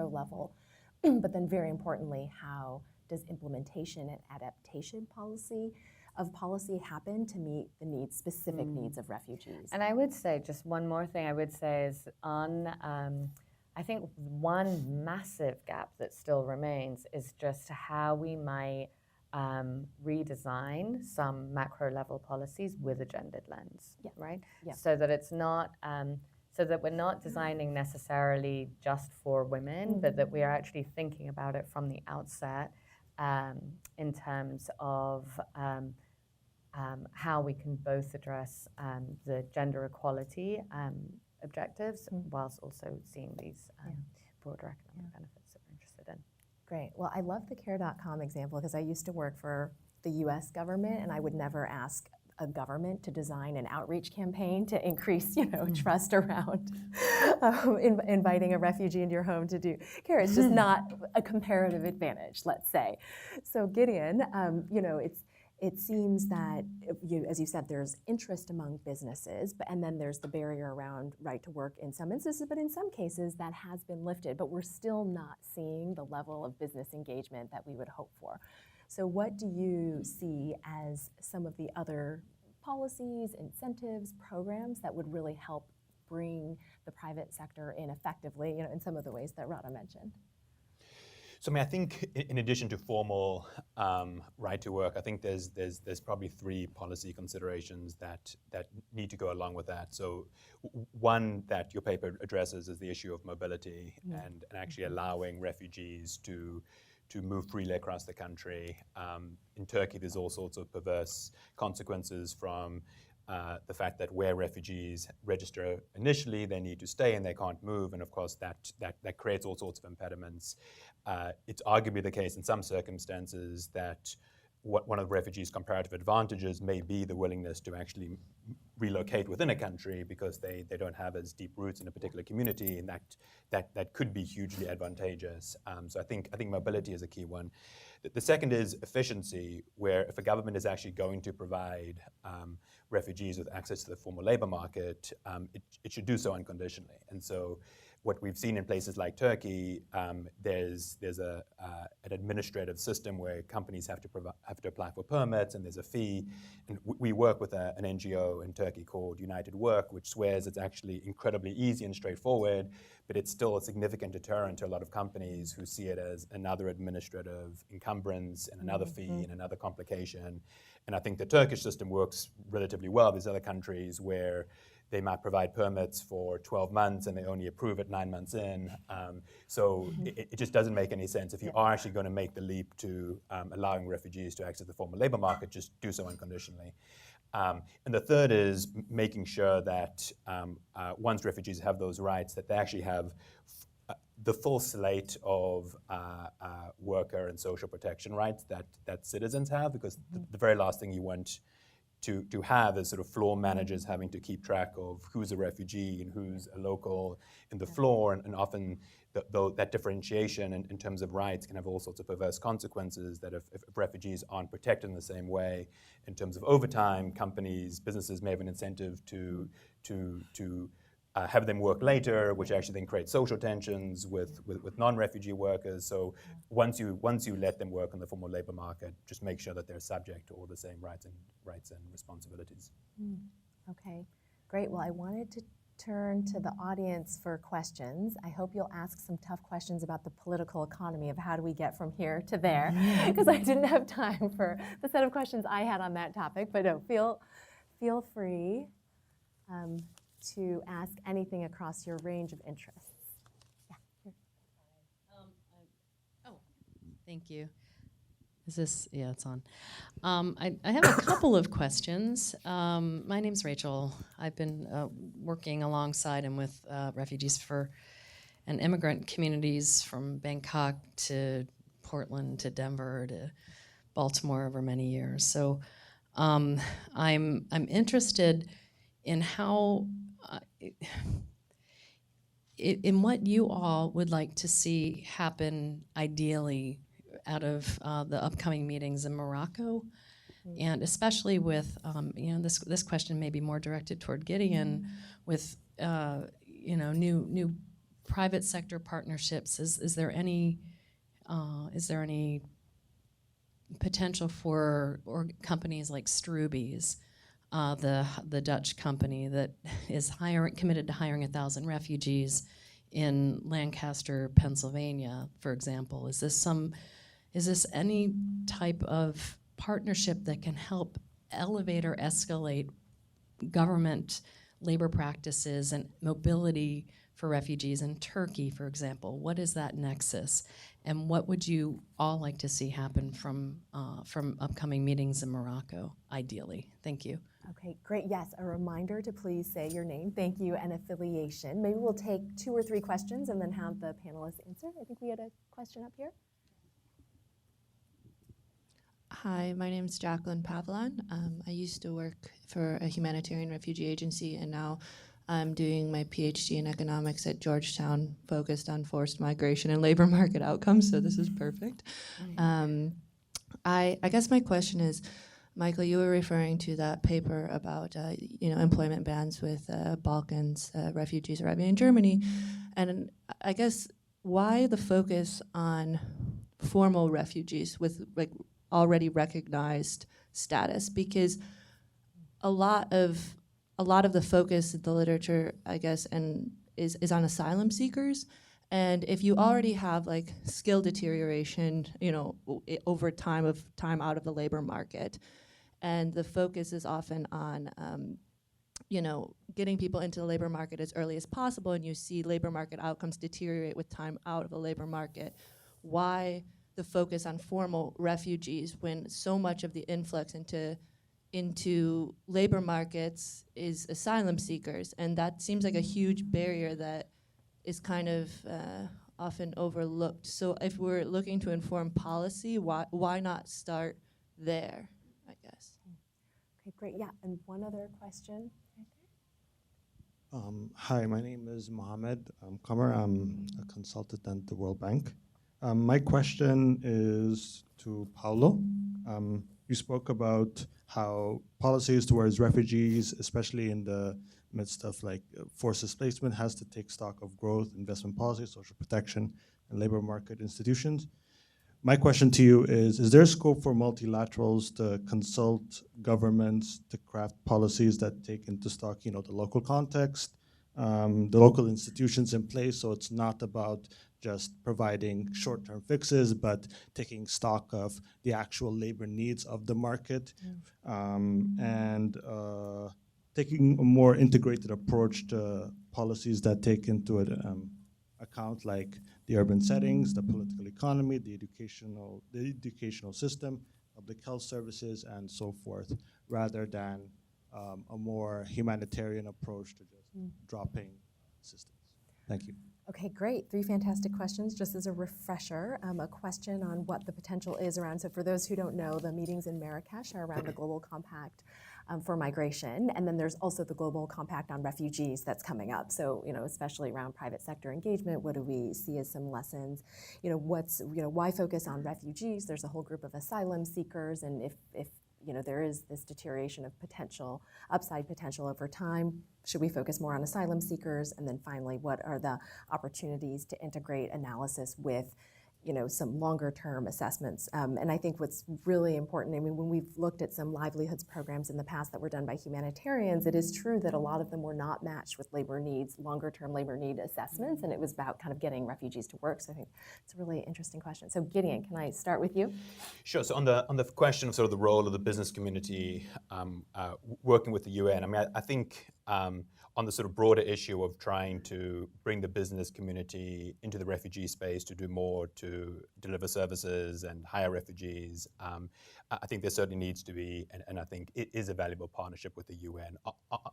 level, but then very importantly, how does implementation and adaptation policy happen to meet the specific needs of refugees? And I would say just one more thing I would say is I think one massive gap that still remains is just how we might redesign some macro level policies with a gendered lens, right? Yeah. So that it's not, so that we're not designing necessarily just for women, but that we are actually thinking about it from the outset in terms of how we can both address the gender equality objectives whilst also seeing these broader economic benefits that we're interested in. Great. Well, I love the Care.com example because I used to work for the U.S. government, and I would never ask a government to design an outreach campaign to increase, trust around inviting a refugee into your home to do care. It's just not a comparative advantage, let's say. So Gideon, it seems that, as you said, there's interest among businesses, and then there's the barrier around right to work in some instances, but in some cases that has been lifted, but we're still not seeing the level of business engagement that we would hope for. So what do you see as some of the other policies, incentives, programs that would really help bring the private sector in effectively, in some of the ways that Radha mentioned? So I think in addition to formal right to work, I think there's probably three policy considerations that need to go along with that. So one that your paper addresses is the issue of mobility and actually allowing refugees to move freely across the country. In Turkey, there's all sorts of perverse consequences from the fact that where refugees register initially, they need to stay and they can't move, and of course that creates all sorts of impediments. It's arguably the case in some circumstances that one of the refugees' comparative advantages may be the willingness to actually relocate within a country because they don't have as deep roots in a particular community, and that could be hugely advantageous. So I think mobility is a key one. The second is efficiency, where if a government is actually going to provide refugees with access to the formal labor market, it should do so unconditionally. And so what we've seen in places like Turkey, there's an administrative system where companies have to apply for permits, and there's a fee. And we work with an NGO in Turkey called United Work, which swears it's actually incredibly easy and straightforward, but it's still a significant deterrent to a lot of companies who see it as another administrative encumbrance and another fee and another complication. And I think the Turkish system works relatively well. There's other countries where they might provide permits for 12 months and they only approve it 9 months in. So it just doesn't make any sense. If you are actually going to make the leap to allowing refugees to access the formal labor market, just do so unconditionally. And the third is making sure that once refugees have those rights, that they actually have the full slate of worker and social protection rights that citizens have, because the very last thing you want to have is sort of floor managers having to keep track of who's a refugee and who's a local in the floor, and often that differentiation in terms of rights can have all sorts of perverse consequences, that if refugees aren't protected in the same way in terms of overtime, businesses may have an incentive to have them work later, which actually then creates social tensions with non-refugee workers. So once you let them work on the formal labor market, just make sure that they're subject to all the same rights and responsibilities. Okay, great. Well, I wanted to turn to the audience for questions. I hope you'll ask some tough questions about the political economy of how do we get from here to there, because I didn't have time for the set of questions I had on that topic. But no, feel free to ask anything across your range of interests. Yeah. Thank you. Is this, yeah, it's on. I have a couple of questions. My name's Rachel. I've been working alongside and with refugees and immigrant communities from Bangkok to Portland to Denver to Baltimore over many years. So I'm interested in how, in what you all would like to see happen ideally out of the upcoming meetings in Morocco, and especially with, this question may be more directed toward Gideon, with new private sector partnerships. Is there any potential for companies like Struby's, the Dutch company that is committed to hiring 1,000 refugees in Lancaster, Pennsylvania, for example? Is this any type of partnership that can help elevate or escalate government labor practices and mobility for refugees in Turkey, for example? What is that nexus? And what would you all like to see happen from upcoming meetings in Morocco, ideally? Thank you. Okay, great. Yes, a reminder to please say your name, thank you, and affiliation. Maybe we'll take 2 or 3 questions and then have the panelists answer. I think we had a question up here. Hi, my name is Jacqueline Pavlin. I used to work for a humanitarian refugee agency, and now I'm doing my PhD in economics at Georgetown, focused on forced migration and labor market outcomes, so this is perfect. I guess my question is, Michael, you were referring to that paper about employment bans with Balkans refugees arriving in Germany, and I guess why the focus on formal refugees with already recognized status? Because a lot of the focus in the literature, I guess, and is on asylum seekers. And if you already have skill deterioration, over time out of the labor market, and the focus is often on, getting people into the labor market as early as possible, and you see labor market outcomes deteriorate with time out of the labor market, why the focus on formal refugees when so much of the influx into labor markets is asylum seekers? And that seems like a huge barrier that is kind of often overlooked. So if we're looking to inform policy, why not start there, I guess? Okay, great. Yeah, and one other question. Hi, my name is Mohammed Karim. I'm a consultant at the World Bank. My question is to Paulo. You spoke about how policies towards refugees, especially in the midst of like forced displacement has to take stock of growth, investment policy, social protection, and labor market institutions. My question to you is there scope for multilaterals to consult governments to craft policies that take into stock, the local context, the local institutions in place, so it's not about just providing short-term fixes, but taking stock of the actual labor needs of the market, and taking a more integrated approach to policies that take into account like the urban settings, the political economy, the educational system, public health services, and so forth, rather than a more humanitarian approach to just dropping assistance. Thank you. Okay, great. 3 fantastic questions. Just as a refresher, a question on what the potential is around. So for those who don't know, the meetings in Marrakesh are around the Global Compact for migration, and then there's also the Global Compact on refugees that's coming up. So, especially around private sector engagement, what do we see as some lessons? Why focus on refugees? There's a whole group of asylum seekers, and if there is this deterioration of upside potential over time, should we focus more on asylum seekers? And then finally, what are the opportunities to integrate analysis with some longer term assessments? And I think what's really important, when we've looked at some livelihoods programs in the past that were done by humanitarians, it is true that a lot of them were not matched with labor needs, longer term labor need assessments, and it was about kind of getting refugees to work. So I think it's a really interesting question. So Gideon, can I start with you? Sure. So on the question of sort of the role of the business community working with the UN, I think on the sort of broader issue of trying to bring the business community into the refugee space to do more to deliver services and hire refugees, I think there certainly needs to be, and I think it is a valuable partnership with the UN.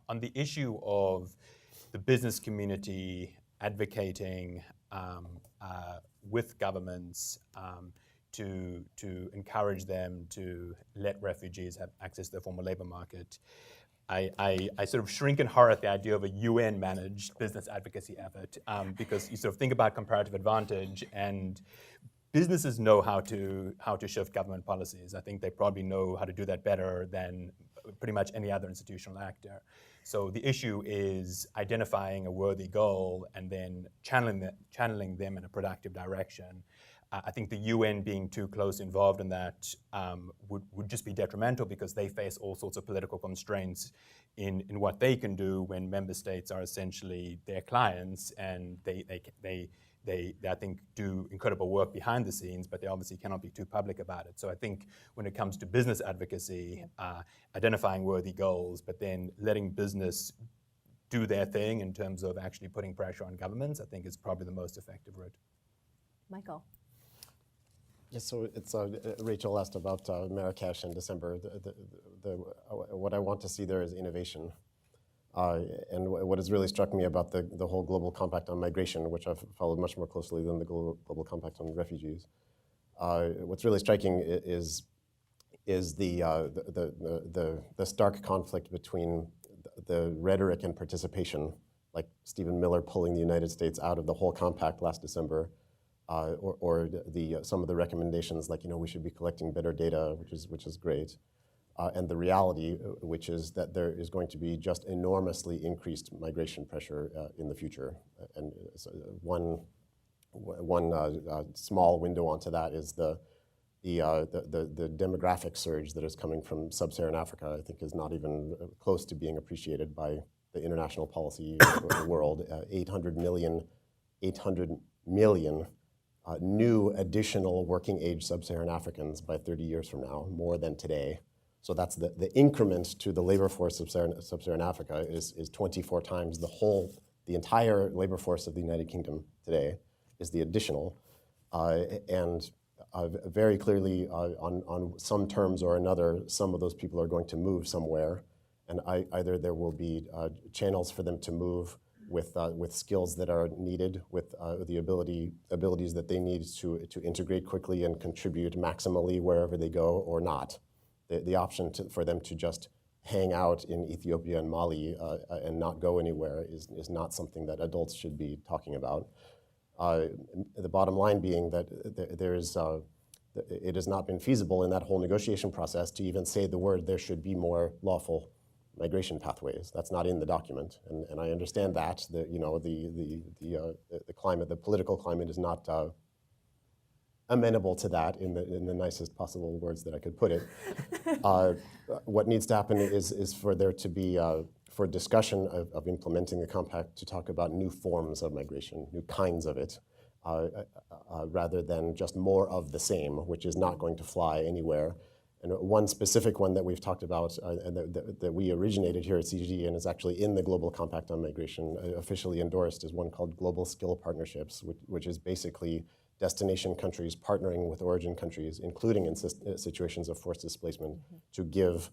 On the issue of the business community advocating with governments to encourage them to let refugees have access to the formal labor market, I sort of shrink in horror at the idea of a UN-managed business advocacy effort, because you sort of think about comparative advantage, and businesses know how to shift government policies. I think they probably know how to do that better than pretty much any other institutional actor. So the issue is identifying a worthy goal and then channeling them in a productive direction. I think the UN being too close involved in that would just be detrimental, because they face all sorts of political constraints in what they can do when member states are essentially their clients, and they I think do incredible work behind the scenes, but they obviously cannot be too public about it. So I think when it comes to business advocacy, identifying worthy goals, but then letting business do their thing in terms of actually putting pressure on governments, I think is probably the most effective route. Michael. Yes, so it's Rachel asked about Marrakesh in December. What I want to see there is innovation. And what has really struck me about the whole Global Compact on migration, which I've followed much more closely than the Global Compact on refugees, what's really striking is the stark conflict between the rhetoric and participation, like Stephen Miller pulling the United States out of the whole compact last December, or some of the recommendations, like we should be collecting better data, which is great, and the reality, which is that there is going to be just enormously increased migration pressure in the future. And so one small window onto that is the demographic surge that is coming from sub-Saharan Africa. I think is not even close to being appreciated by the international policy world. 800 million new additional working age sub-Saharan Africans by 30 years from now, more than today. So that's the increment to the labor force of sub-Saharan Africa is 24 times the entire labor force of the United Kingdom today is the additional. And very clearly on some terms or another, some of those people are going to move somewhere, and either there will be channels for them to move with skills that are needed, with the abilities that they need to integrate quickly and contribute maximally wherever they go, or not. The option for them to just hang out in Ethiopia and Mali and not go anywhere is not something that adults should be talking about. The bottom line being that it has not been feasible in that whole negotiation process to even say the word there should be more lawful migration pathways. That's not in the document, and I understand that the climate, the political climate, is not amenable to that in the nicest possible words that I could put it. What needs to happen is for there to be for discussion of implementing the compact to talk about new forms of migration, new kinds of it, rather than just more of the same, which is not going to fly anywhere. And one specific one that we've talked about and that we originated here at CGD and is actually in the Global Compact on Migration, officially endorsed, is one called Global Skill Partnerships, which is basically destination countries partnering with origin countries, including in situations of forced displacement, to give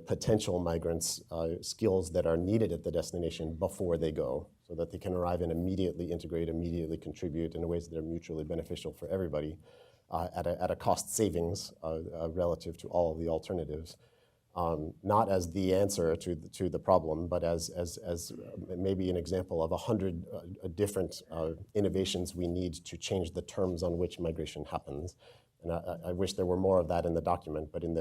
potential migrants skills that are needed at the destination before they go, so that they can arrive and immediately integrate, immediately contribute in ways that are mutually beneficial for everybody at a cost savings relative to all of the alternatives. Not as the answer to the problem, but as maybe an example of 100 different innovations we need to change the terms on which migration happens. And I wish there were more of that in the document, but in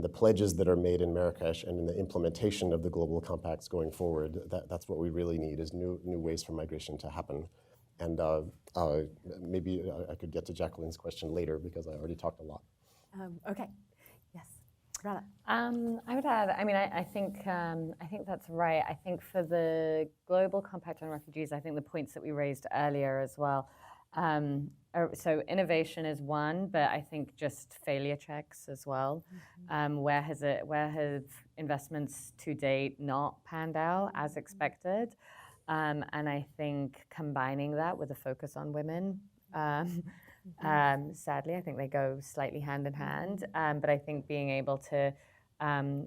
the pledges that are made in Marrakesh and in the implementation of the global compacts going forward, that's what we really need, is new ways for migration to happen. And maybe I could get to Jacqueline's question later because I already talked a lot. Okay. Yes. Rana. I would add, I think that's right. I think for the Global Compact on Refugees, I think the points that we raised earlier as well. So innovation is one, but I think just failure checks as well. Where have investments to date not panned out as expected? And I think combining that with a focus on women, sadly, I think they go slightly hand in hand. But I think being able to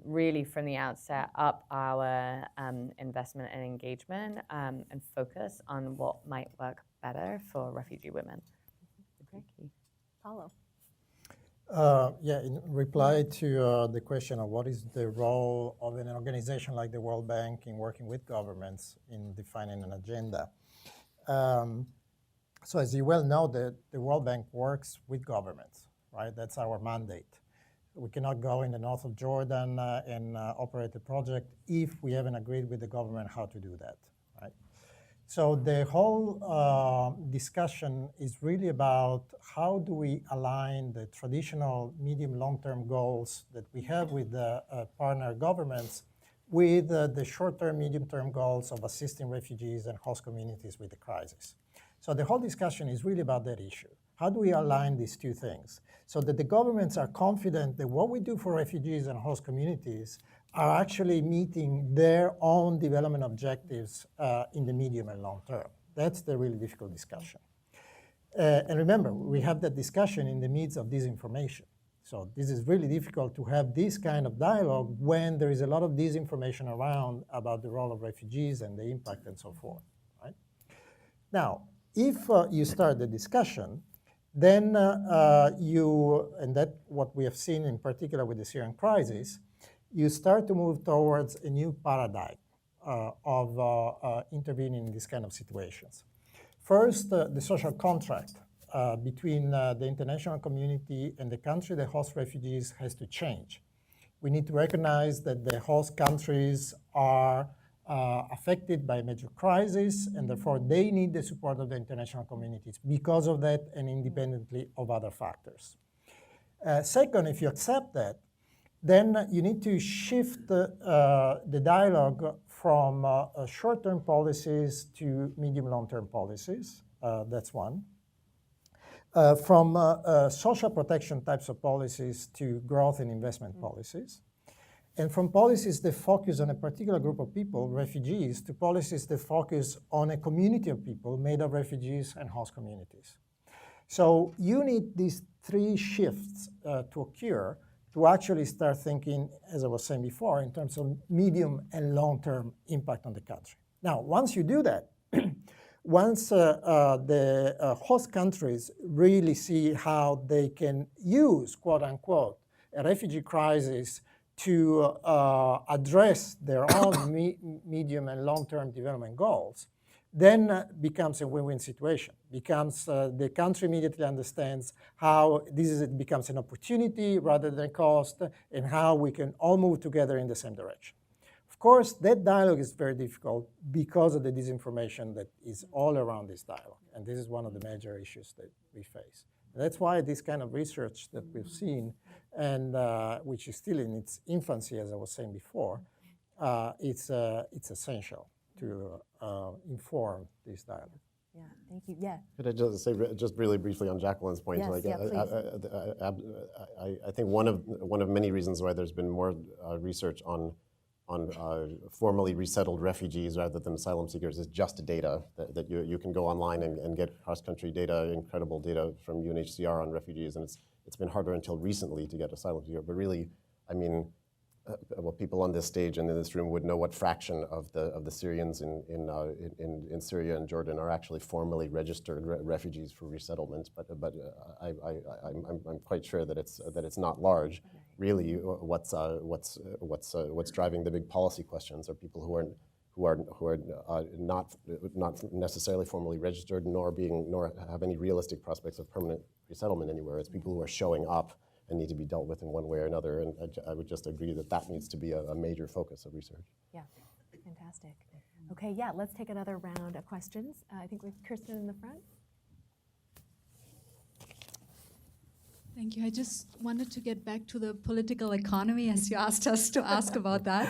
really from the outset up our investment and engagement and focus on what might work better for refugee women. Okay. Paulo. In reply to the question of what is the role of an organization like the World Bank in working with governments in defining an agenda. So as you well know, the World Bank works with governments, right? That's our mandate. We cannot go in the north of Jordan and operate a project if we haven't agreed with the government how to do that, right? So the whole discussion is really about how do we align the traditional medium long-term goals that we have with the partner governments with the short-term, medium-term goals of assisting refugees and host communities with the crisis. So the whole discussion is really about that issue. How do we align these two things so that the governments are confident that what we do for refugees and host communities are actually meeting their own development objectives in the medium and long term? That's the really difficult discussion. And remember, we have that discussion in the midst of disinformation. So this is really difficult to have this kind of dialogue when there is a lot of disinformation around about the role of refugees and the impact and so forth, right? Now, if you start the discussion, then and that's what we have seen in particular with the Syrian crisis, you start to move towards a new paradigm of intervening in these kind of situations. First, the social contract between the international community and the country that hosts refugees has to change. We need to recognize that the host countries are affected by a major crisis, and therefore they need the support of the international communities because of that and independently of other factors. Second, if you accept that, then you need to shift the dialogue from short-term policies to medium long-term policies. That's one. From social protection types of policies to growth and investment policies. And from policies that focus on a particular group of people, refugees, to policies that focus on a community of people made of refugees and host communities. So you need these three shifts to occur to actually start thinking, as I was saying before, in terms of medium and long-term impact on the country. Now, once you do that, once the host countries really see how they can use, quote unquote, a refugee crisis to address their own medium and long-term development goals, then becomes a win-win situation. Becomes the country immediately understands how it becomes an opportunity rather than cost, and how we can all move together in the same direction. Of course, that dialogue is very difficult because of the disinformation that is all around this dialogue, and this is one of the major issues that we face. And that's why this kind of research that we've seen, and which is still in its infancy, as I was saying before, it's essential to inform this dialogue. Yeah, thank you. Yeah. Could I just say, just really briefly on Jacqueline's point? Yes, yeah, I think one of many reasons why there's been more research on formally resettled refugees rather than asylum seekers is just data, that you can go online and get cross-country data, incredible data from UNHCR on refugees, and it's been harder until recently to get asylum seekers. But really, I mean, well, people on this stage and in this room would know what fraction of the Syrians in Syria and Jordan are actually formally registered refugees for resettlement. But I'm quite sure that it's not large. Really, what's driving the big policy questions are people who are not necessarily formally registered, nor have any realistic prospects of permanent resettlement anywhere. It's people who are showing up and need to be dealt with in one way or another. And I would just agree that needs to be a major focus of research. Yeah, fantastic. Okay, yeah, let's take another round of questions. I think we have Kirsten in the front. Thank you. I just wanted to get back to the political economy, as you asked us to ask about that.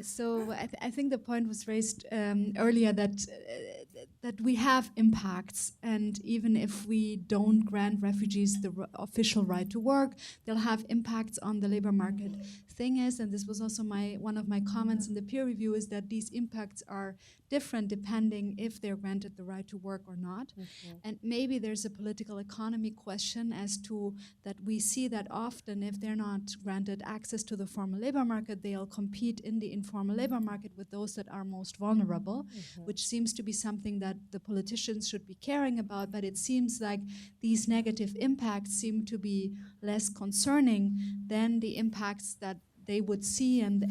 So I think the point was raised earlier that we have impacts, and even if we don't grant refugees the official right to work, they'll have impacts on the labor market. Thing is, and this was also one of my comments in the peer review, is that these impacts are different depending if they're granted the right to work or not. Mm-hmm. And maybe there's a political economy question as to that we see that often if they're not granted access to the formal labor market, they'll compete in the informal labor market with those that are most vulnerable, which seems to be something that the politicians should be caring about, but it seems like these negative impacts seem to be less concerning than the impacts that they would see and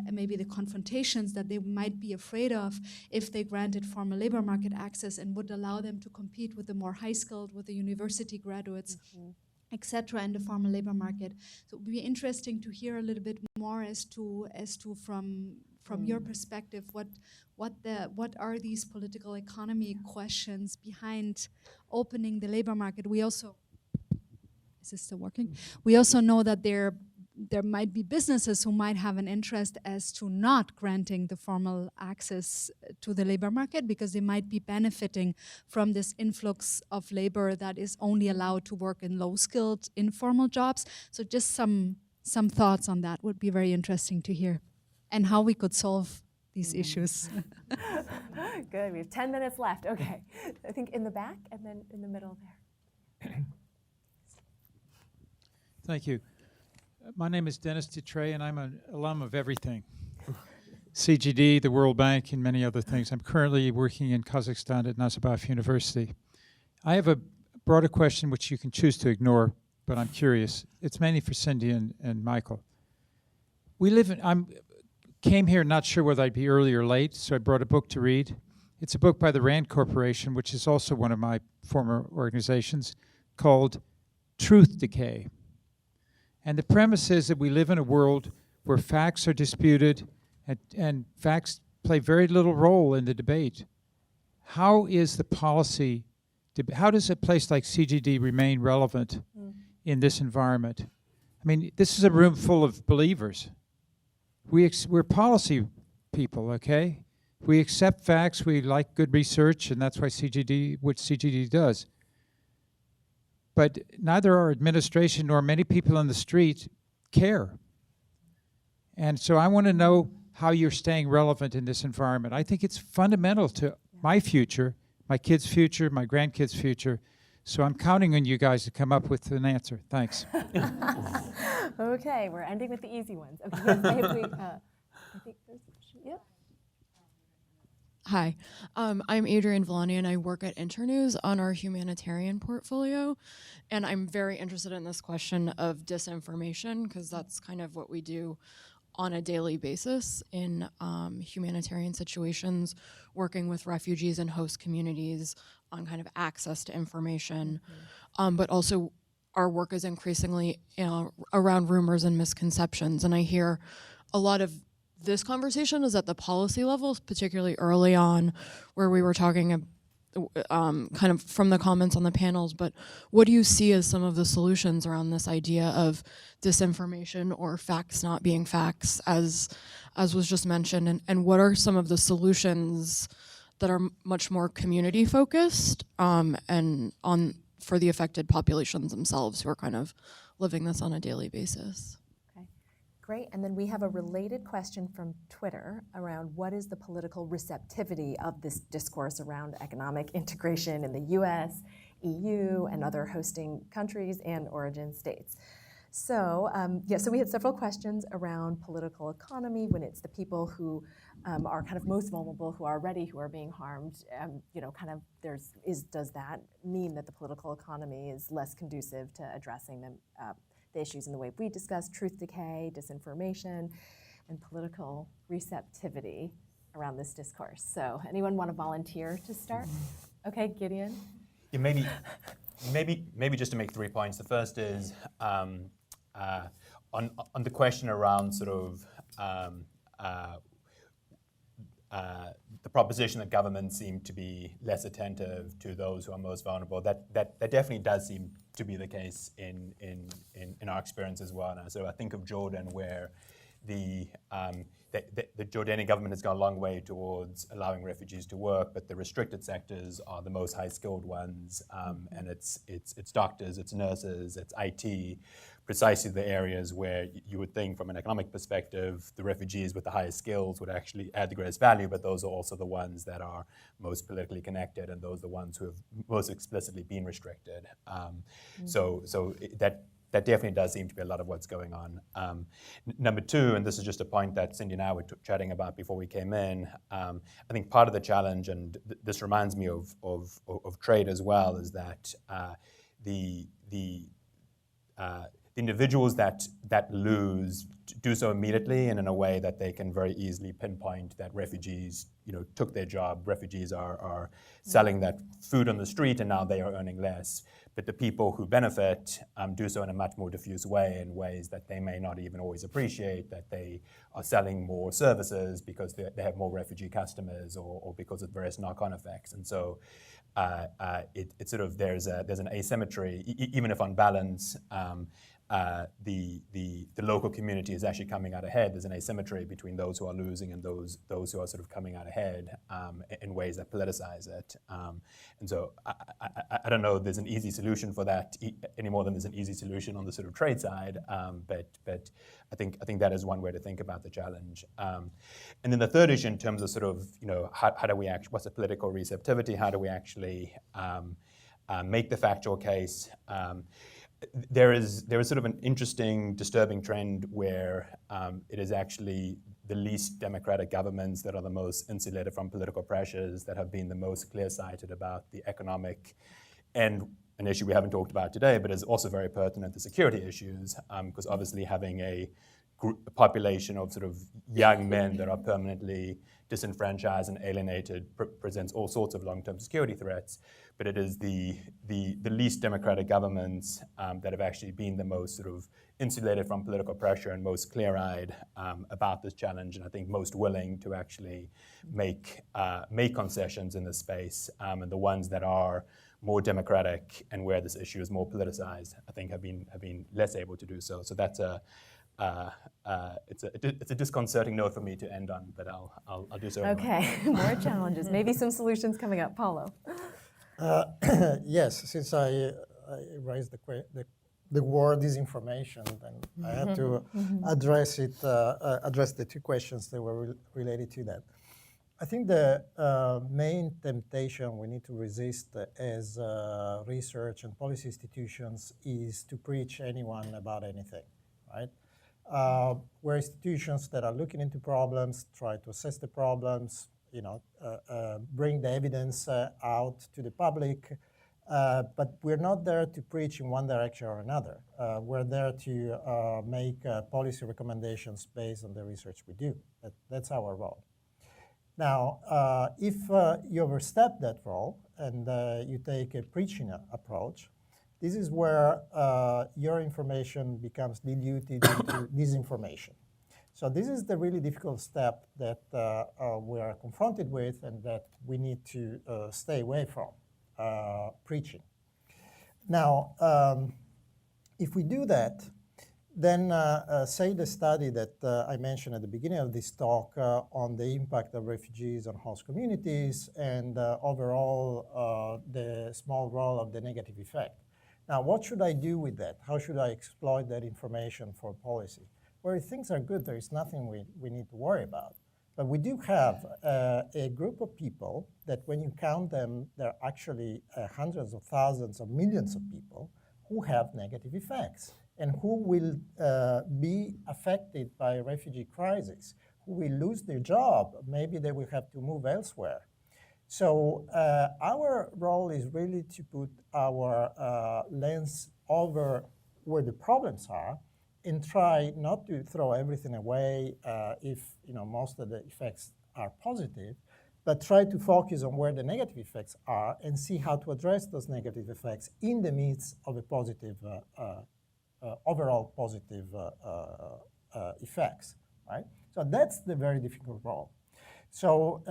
maybe the confrontations that they might be afraid of if they granted formal labor market access and would allow them to compete with the more high-skilled, with the university graduates, et cetera, in the formal labor market. So it would be interesting to hear a little bit more as to from your perspective, what are these political economy questions behind opening the labor market? We also, is this still working? We also know that there might be businesses who might have an interest as to not granting the formal access to the labor market because they might be benefiting from this influx of labor that is only allowed to work in low-skilled, informal jobs. So just some thoughts on that would be very interesting to hear, and how we could solve these issues. Good, we have 10 minutes left. Okay, I think in the back and then in the middle there. Thank you. My name is Dennis Dutre, and I'm an alum of everything. CGD, the World Bank, and many other things. I'm currently working in Kazakhstan at Nazarbayev University. I have a broader question which you can choose to ignore, but I'm curious. It's mainly for Cindy and Michael. I came here not sure whether I'd be early or late, so I brought a book to read. It's a book by the Rand Corporation, which is also one of my former organizations, called Truth Decay. And the premise is that we live in a world where facts are disputed and facts play very little role in the debate. How is the policy, how does a place like CGD remain relevant in this environment? I mean, this is a room full of believers. We're policy people, okay? We accept facts, we like good research, and that's why what CGD does. But neither our administration nor many people on the street care. And so I want to know how you're staying relevant in this environment. I think it's fundamental to my future, my kids' future, my grandkids' future. So I'm counting on you guys to come up with an answer. Thanks. Okay, we're ending with the easy ones. Okay, I think there's a question. Yeah. Hi, I'm Adrienne Villani, and I work at Internews on our Humanitarian portfolio. And I'm very interested in this question of disinformation, because that's kind of what we do on a daily basis in humanitarian situations, working with refugees and host communities on kind of access to information, but also our work is increasingly around rumors and misconceptions. And I hear a lot of this conversation is at the policy levels, particularly early on, where we were talking kind of from the comments on the panels, but what do you see as some of the solutions around this idea of disinformation or facts not being facts, as was just mentioned, and what are some of the solutions that are much more community focused and on for the affected populations themselves who are kind of living this on a daily basis? Great, and then we have a related question from Twitter around what is the political receptivity of this discourse around economic integration in the US, EU, and other hosting countries and origin states. So, so we had several questions around political economy when it's the people who are kind of most vulnerable, who are being harmed. Does that mean that the political economy is less conducive to addressing them? The issues in the way we discussed, truth decay, disinformation, and political receptivity around this discourse. So anyone want to volunteer to start? Okay, Gideon. Yeah, maybe just to make 3 points. The first is on the question around sort of the proposition that governments seem to be less attentive to those who are most vulnerable. That definitely does seem to be the case in our experience as well. Now, so I think of Jordan, where the Jordanian government has gone a long way towards allowing refugees to work, but the restricted sectors are the most high-skilled ones, and it's doctors, it's nurses, it's IT, precisely the areas where you would think from an economic perspective, the refugees with the highest skills would actually add the greatest value, but those are also the ones that are most politically connected, and those are the ones who have most explicitly been restricted. So that definitely does seem to be a lot of what's going on. Number two, and this is just a point that Cindy and I were chatting about before we came in, I think part of the challenge, and this reminds me of trade as well, is that the individuals that lose do so immediately and in a way that they can very easily pinpoint that refugees, took their job. Refugees are selling that food on the street, and now they are earning less. But the people who benefit do so in a much more diffuse way, in ways that they may not even always appreciate, that they are selling more services because they have more refugee customers, or because of various knock-on effects. And so it sort of there's an asymmetry, even if on balance the local community is actually coming out ahead. There's an asymmetry between those who are losing and those who are sort of coming out ahead in ways that politicize it. And so I don't know if there's an easy solution for that any more than there's an easy solution on the sort of trade side. But I think that is one way to think about the challenge. And then the third issue in terms of sort of how do we what's the political receptivity? How do we actually make the factual case? There is sort of an interesting, disturbing trend where it is actually the least democratic governments that are the most insulated from political pressures, that have been the most clear-sighted about the economic, and an issue we haven't talked about today, but is also very pertinent to security issues, because obviously having a population of sort of young men that are permanently disenfranchised and alienated presents all sorts of long-term security threats. But it is the least democratic governments that have actually been the most sort of insulated from political pressure and most clear-eyed about this challenge, and I think most willing to actually make concessions in this space. And the ones that are more democratic and where this issue is more politicized, I think have been less able to do so. So that's it's a disconcerting note for me to end on, but I'll do so. Okay, more challenges. Maybe some solutions coming up. Paulo. Yes, since I raised the word disinformation, then I have to address the two questions that were related to that. I think the main temptation we need to resist as research and policy institutions is to preach anyone about anything, right? We're institutions that are looking into problems, try to assess the problems, bring the evidence out to the public, But we're not there to preach in one direction or another. We're there to make policy recommendations based on the research we do. That's our role. Now, if you overstep that role and you take a preaching approach, this is where your information becomes diluted into disinformation. So this is the really difficult step that we are confronted with and that we need to stay away from, preaching. Now, if we do that, then say the study that I mentioned at the beginning of this talk on the impact of refugees on host communities and overall the small role of the negative effect. Now, what should I do with that? How should I exploit that information for policy? Well, if things are good, there is nothing we need to worry about. But we do have a group of people that when you count them, there are actually hundreds of thousands of millions of people who have negative effects and who will be affected by a refugee crisis, who will lose their job. Maybe they will have to move elsewhere. So our role is really to put our lens over where the problems are and try not to throw everything away if most of the effects are positive, but try to focus on where the negative effects are and see how to address those negative effects in the midst of a positive, overall positive effects, right? So that's the very difficult role. So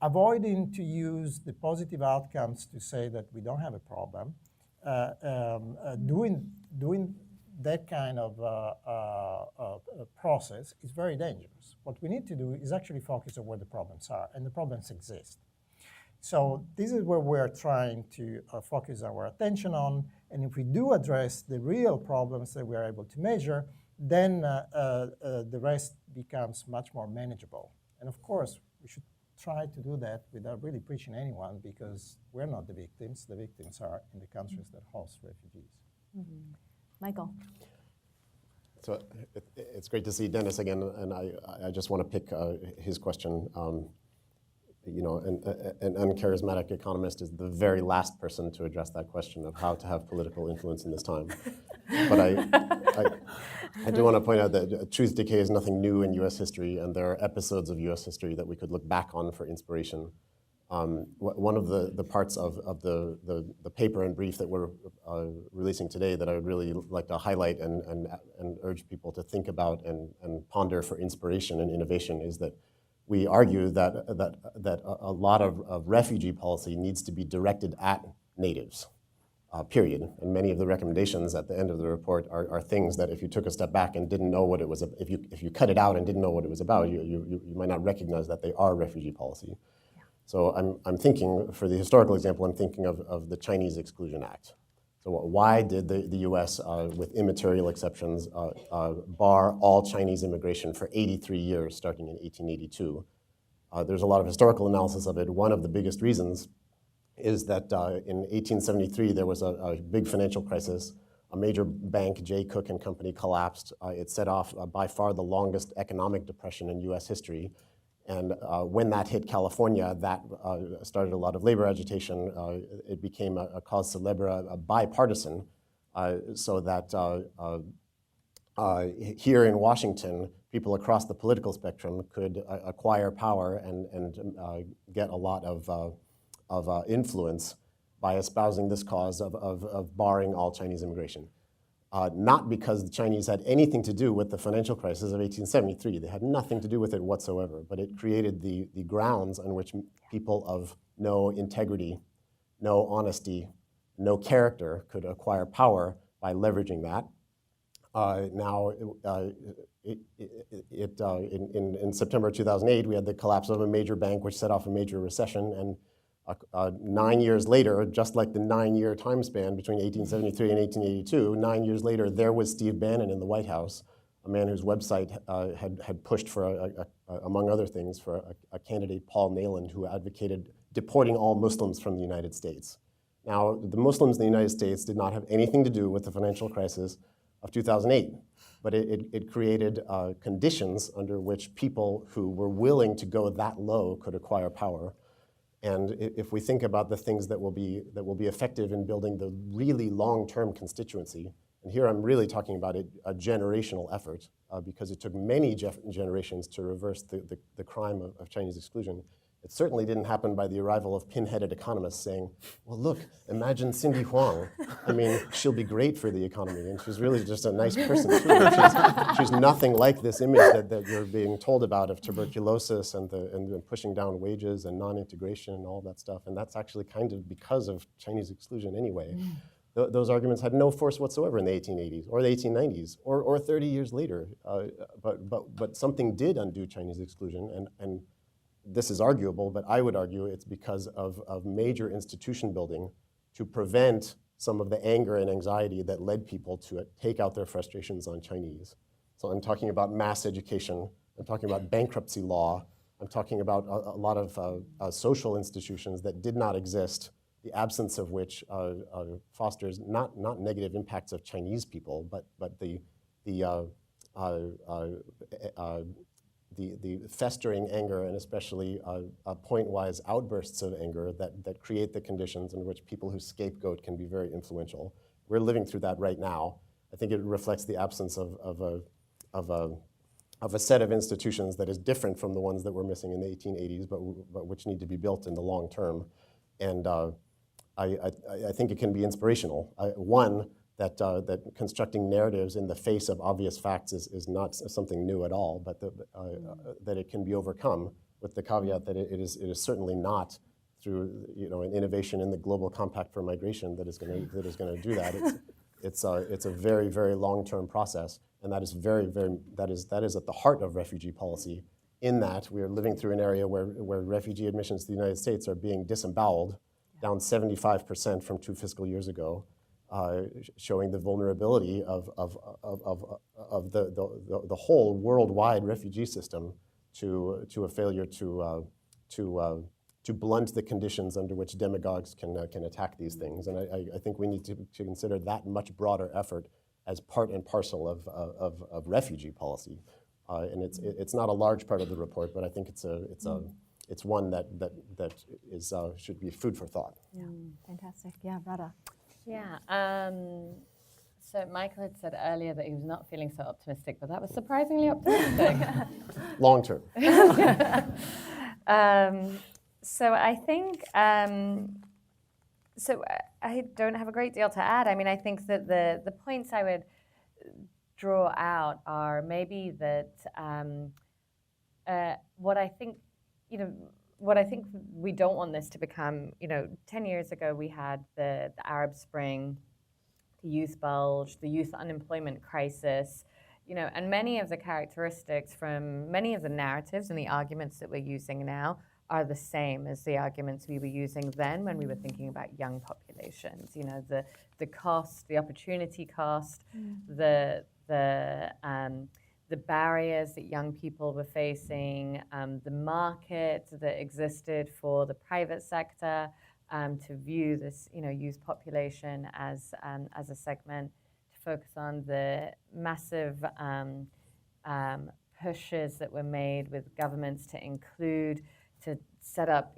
avoiding to use the positive outcomes to say that we don't have a problem, doing that kind of process is very dangerous. What we need to do is actually focus on where the problems are, and the problems exist. So this is where we're trying to focus our attention on, and if we do address the real problems that we are able to measure, then the rest becomes much more manageable. And of course, we should try to do that without really preaching anyone, because we're not the victims. The victims are in the countries that host refugees. Mm-hmm. Michael. So it's great to see Dennis again, and I just want to pick his question. An uncharismatic economist is the very last person to address that question of how to have political influence in this time. But I do want to point out that truth decay is nothing new in U.S. history, and there are episodes of U.S. history that we could look back on for inspiration. One of the parts of the paper and brief that we're releasing today that I would really like to highlight and urge people to think about and ponder for inspiration and innovation is that we argue that a lot of refugee policy needs to be directed at natives, period. And many of the recommendations at the end of the report are things that if you took a step back and didn't know what it was, if you cut it out and didn't know what it was about, you might not recognize that they are refugee policy. So I'm thinking, for the historical example, I'm thinking of the Chinese Exclusion Act. So why did the US, with immaterial exceptions, bar all Chinese immigration for 83 years, starting in 1882? There's a lot of historical analysis of it. One of the biggest reasons is that in 1873, there was a big financial crisis. A major bank, J. Cook and Company, collapsed. It set off by far the longest economic depression in US history. And when that hit California, that started a lot of labor agitation. It became a cause célèbre, a bipartisan, so that here in Washington, people across the political spectrum could acquire power and get a lot of influence by espousing this cause of barring all Chinese immigration. Not because the Chinese had anything to do with the financial crisis of 1873. They had nothing to do with it whatsoever, but it created the grounds on which people of no integrity, no honesty, no character could acquire power by leveraging that. In September 2008, we had the collapse of a major bank, which set off a major recession, and 9 years later, just like the 9-year time span between 1873 and 1882, 9 years later, there was Steve Bannon in the White House, a man whose website had pushed for, among other things, for a candidate, Paul Nehlen, who advocated deporting all Muslims from the United States. Now, the Muslims in the United States did not have anything to do with the financial crisis of 2008, but it created conditions under which people who were willing to go that low could acquire power. And if we think about the things that will be effective in building the really long-term constituency, and here I'm really talking about a generational effort, because it took many generations to reverse the crime of Chinese exclusion. It certainly didn't happen by the arrival of pin-headed economists saying, well, look, imagine Cindy Huang. I mean, she'll be great for the economy. And she's really just a nice person, too. She's nothing like this image that you're being told about of tuberculosis and pushing down wages and non-integration and all that stuff. And that's actually kind of because of Chinese exclusion anyway. Those arguments had no force whatsoever in the 1880s or the 1890s or 30 years later. But something did undo Chinese exclusion, and this is arguable, but I would argue it's because of major institution building to prevent some of the anger and anxiety that led people to take out their frustrations on Chinese. So I'm talking about mass education, I'm talking about bankruptcy law, I'm talking about a lot of social institutions that did not exist, the absence of which fosters not negative impacts of Chinese people, but the festering anger and especially point-wise outbursts of anger that create the conditions in which people who scapegoat can be very influential. We're living through that right now. I think it reflects the absence of a set of institutions that is different from the ones that were missing in the 1880s, but which need to be built in the long term. And I think it can be inspirational. One, that constructing narratives in the face of obvious facts is not something new at all, but that it can be overcome with the caveat that it is certainly not through an innovation in the Global Compact for Migration that is going to do that. It's a very, very long-term process, and that is that is at the heart of refugee policy. In that we are living through an area where refugee admissions to the United States are being disemboweled, down 75% from 2 fiscal years ago. Showing the vulnerability of the whole worldwide refugee system to a failure to blunt the conditions under which demagogues can attack these things. And I think we need to consider that much broader effort as part and parcel of refugee policy. And it's not a large part of the report, but I think it's one that should be food for thought. Yeah, fantastic. Yeah, Radha. Yeah. So Michael had said earlier that he was not feeling so optimistic, but that was surprisingly optimistic. Long term. So I think, so I don't have a great deal to add. I mean, I think that the points I would draw out are maybe that what I think we don't want this to become, 10 years ago we had the Arab Spring, the youth bulge, the youth unemployment crisis, and many of the characteristics from many of the narratives and the arguments that we're using now are the same as the arguments we were using then when we were thinking about young populations. The cost, the opportunity cost, the barriers that young people were facing, the market that existed for the private sector to view this, youth population as a segment, to focus on the massive pushes that were made with governments to include, to set up,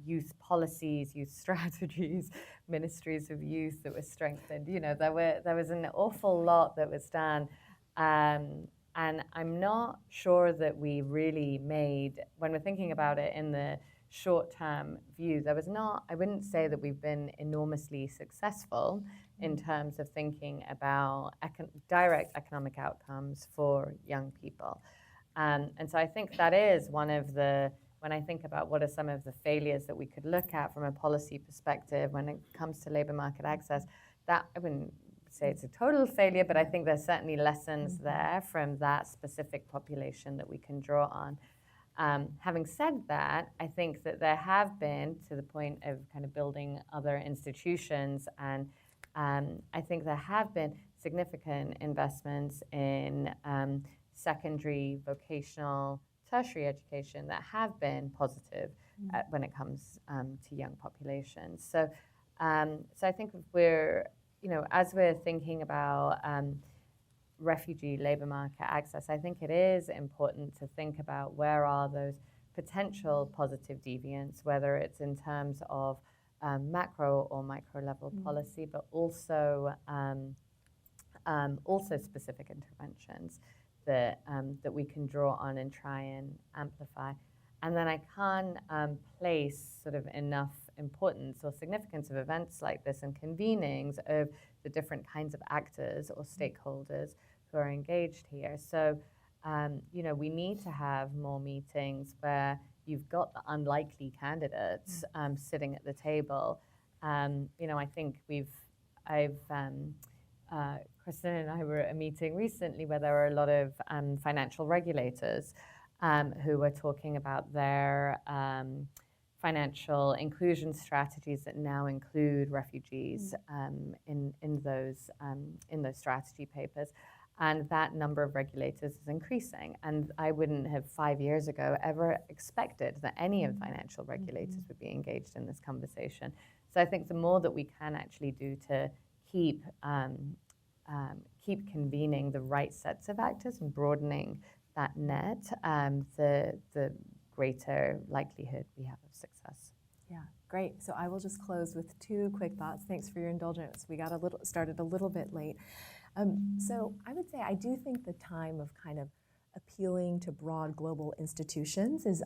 youth policies, youth strategies, ministries of youth that were strengthened. There was an awful lot that was done. And I'm not sure that we really made, when we're thinking about it in the short-term view, I wouldn't say that we've been enormously successful in terms of thinking about direct economic outcomes for young people. And so I think that is one of when I think about what are some of the failures that we could look at from a policy perspective when it comes to labor market access, that I wouldn't say it's a total failure, but I think there's certainly lessons there from that specific population that we can draw on. Having said that, I think that there have been, to the point of kind of building other institutions, and I think there have been significant investments in secondary, vocational, tertiary education that have been positive when it comes to young populations. So I think we're, as we're thinking about refugee labor market access, I think it is important to think about where are those potential positive deviance, whether it's in terms of macro or micro level policy, but also also specific interventions that that we can draw on and try and amplify. And then I can't place sort of enough importance or significance of events like this and convenings of the different kinds of actors or stakeholders who are engaged here. So, you know, we need to have more meetings where you've got the unlikely candidates sitting at the table. You know, I think Kristen and I were at a meeting recently where there were a lot of financial regulators who were talking about their financial inclusion strategies that now include refugees in those strategy papers. And that number of regulators is increasing. And I wouldn't have 5 years ago ever expected that any of financial regulators would be engaged in this conversation. So I think the more that we can actually do to keep convening the right sets of actors and broadening that net, the greater likelihood we have of success. Yeah, great. So I will just close with 2 quick thoughts. Thanks for your indulgence. We got started a little bit late. So I would say I do think the time of kind of appealing to broad global institutions is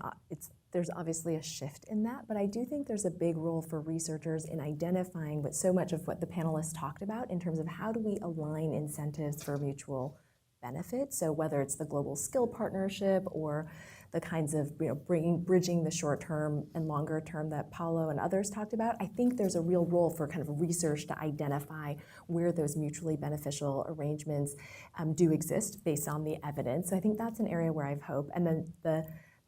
there's obviously a shift in that, but I do think there's a big role for researchers in identifying what so much of what the panelists talked about in terms of how do we align incentives for mutual benefit. So whether it's the global skill partnership or the kinds of bridging the short term and longer term that Paulo and others talked about, I think there's a real role for kind of research to identify where those mutually beneficial arrangements do exist based on the evidence. So I think that's an area where I have hope. And then the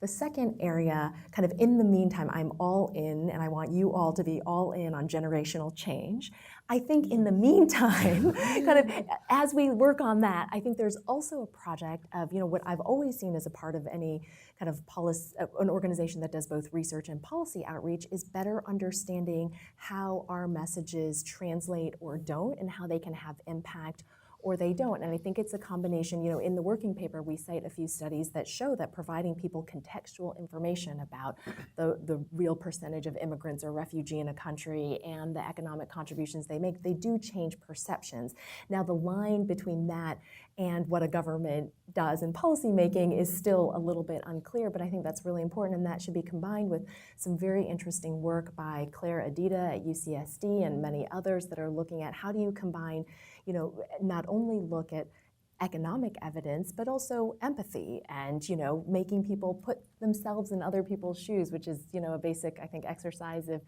second area, kind of in the meantime, I'm all in, and I want you all to be all in on generational change. I think in the meantime, kind of as we work on that, I think there's also a project of, you know, what I've always seen as a part of any kind of policy, an organization that does both research and policy outreach, is better understanding how our messages translate or don't and how they can have impact or they don't. And I think it's a combination, you know, in the working paper, we cite a few studies that show that providing people contextual information about the real percentage of immigrants or refugee in a country and the economic contributions they make, they do change perceptions. Now, the line between that and what a government does in policy making is still a little bit unclear, but I think that's really important, and that should be combined with some very interesting work by Claire Adida at UCSD and many others that are looking at how do you combine, you know, not only look at economic evidence, but also empathy and, you know, making people put themselves in other people's shoes, which is, you know, a basic, I think, exercise of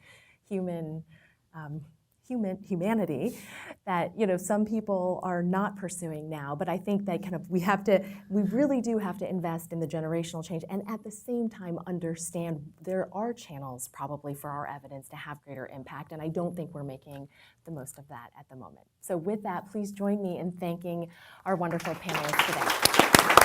humanity that, you know, some people are not pursuing now. But I think that kind of we really do have to invest in the generational change and at the same time understand there are channels probably for our evidence to have greater impact. And I don't think we're making the most of that at the moment. So with that, please join me in thanking our wonderful panelists today.